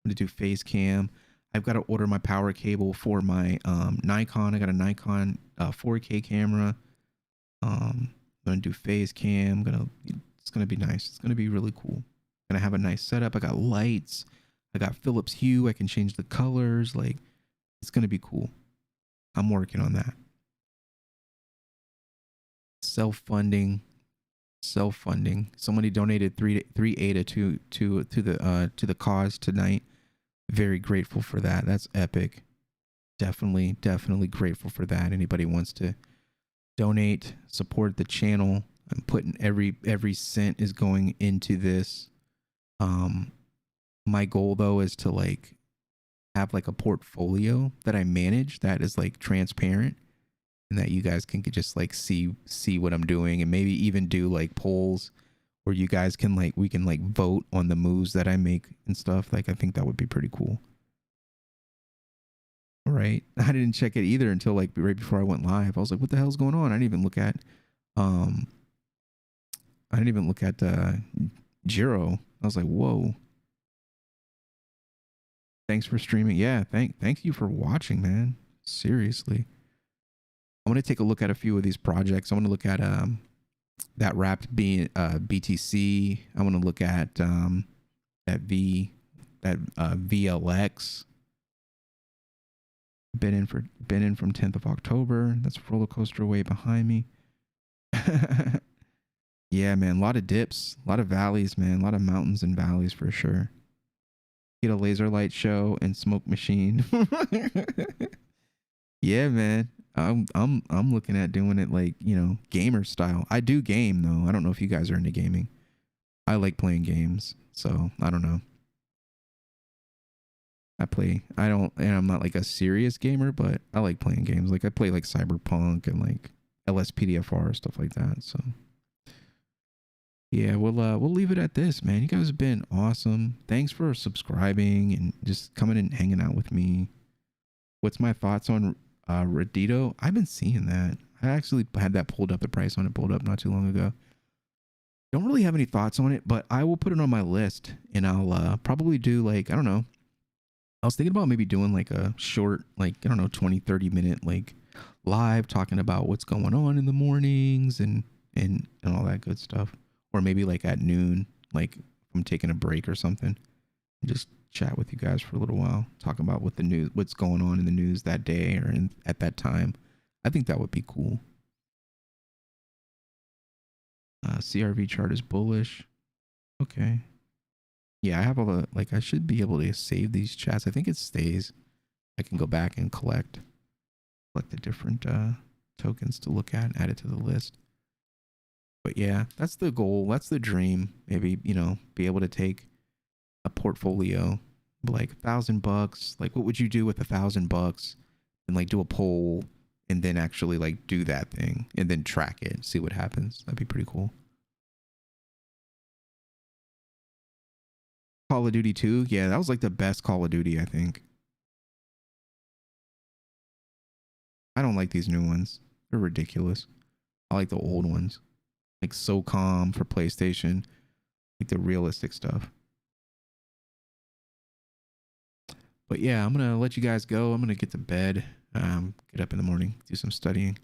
I'm going to do phase cam. I've got to order my power cable for my Nikon. I got a Nikon 4K camera. I'm going to do phase cam. It's going to be nice. It's going to be really cool. Going to have a nice setup. I got lights. I got Philips Hue. I can change the colors. Like, it's going to be cool. I'm working on that. Self-funding. Somebody donated 3 ADA to the cause tonight. Very grateful for that. That's epic. Definitely grateful for that. Anybody wants to donate, support the channel. I'm putting every cent is going into this. My goal though is to like have like a portfolio that I manage that is like transparent, and that you guys can just like see what I'm doing, and maybe even do like polls where you guys can like, we can like vote on the moves that I make and stuff. Like, I think that would be pretty cool. Right? I didn't check it either until like right before I went live. I was like, what the hell's going on? I didn't even look at GERO. I was like, whoa. Thanks for streaming. Yeah, thank you for watching, man. Seriously. I'm going to take a look at a few of these projects. I want to look at that wrapped BTC. I want to look at that VLX. Been in from 10th of October. That's a roller coaster way behind me. Yeah, man, a lot of dips, a lot of valleys, man, a lot of mountains and valleys for sure. Get a laser light show and smoke machine. Yeah, man. I'm looking at doing it like, you know, gamer style. I do game though. I don't know if you guys are into gaming. I like playing games, so I don't know. I'm not like a serious gamer, but I like playing games. Like I play like Cyberpunk and like LSPDFR, stuff like that. So yeah, we'll leave it at this, man. You guys have been awesome. Thanks for subscribing and just coming and hanging out with me. What's my thoughts on Reddito? I've been seeing that. I actually had that pulled up, the price on it pulled up not too long ago. Don't really have any thoughts on it, but I will put it on my list, and I'll probably do like, I don't know. I was thinking about maybe doing like a short, like, I don't know, 20-30 minute like live talking about what's going on in the mornings and all that good stuff. Or maybe like at noon, like if I'm taking a break or something, and just chat with you guys for a little while, talk about what's going on in the news that day or at that time. I think that would be cool. CRV chart is bullish. Okay. Yeah, I have all the, like, I should be able to save these chats. I think it stays. I can go back and collect the different tokens to look at and add it to the list. But yeah, that's the goal. That's the dream. Maybe, you know, be able to take a portfolio, like $1,000. Like, what would you do with $1,000? And like do a poll and then actually like do that thing and then track it, see what happens. That'd be pretty cool. Call of Duty 2. Yeah, that was like the best Call of Duty, I think. I don't like these new ones. They're ridiculous. I like the old ones. Like SOCOM for PlayStation. Like the realistic stuff. But yeah, I'm going to let you guys go. I'm going to get to bed. Get up in the morning, do some studying.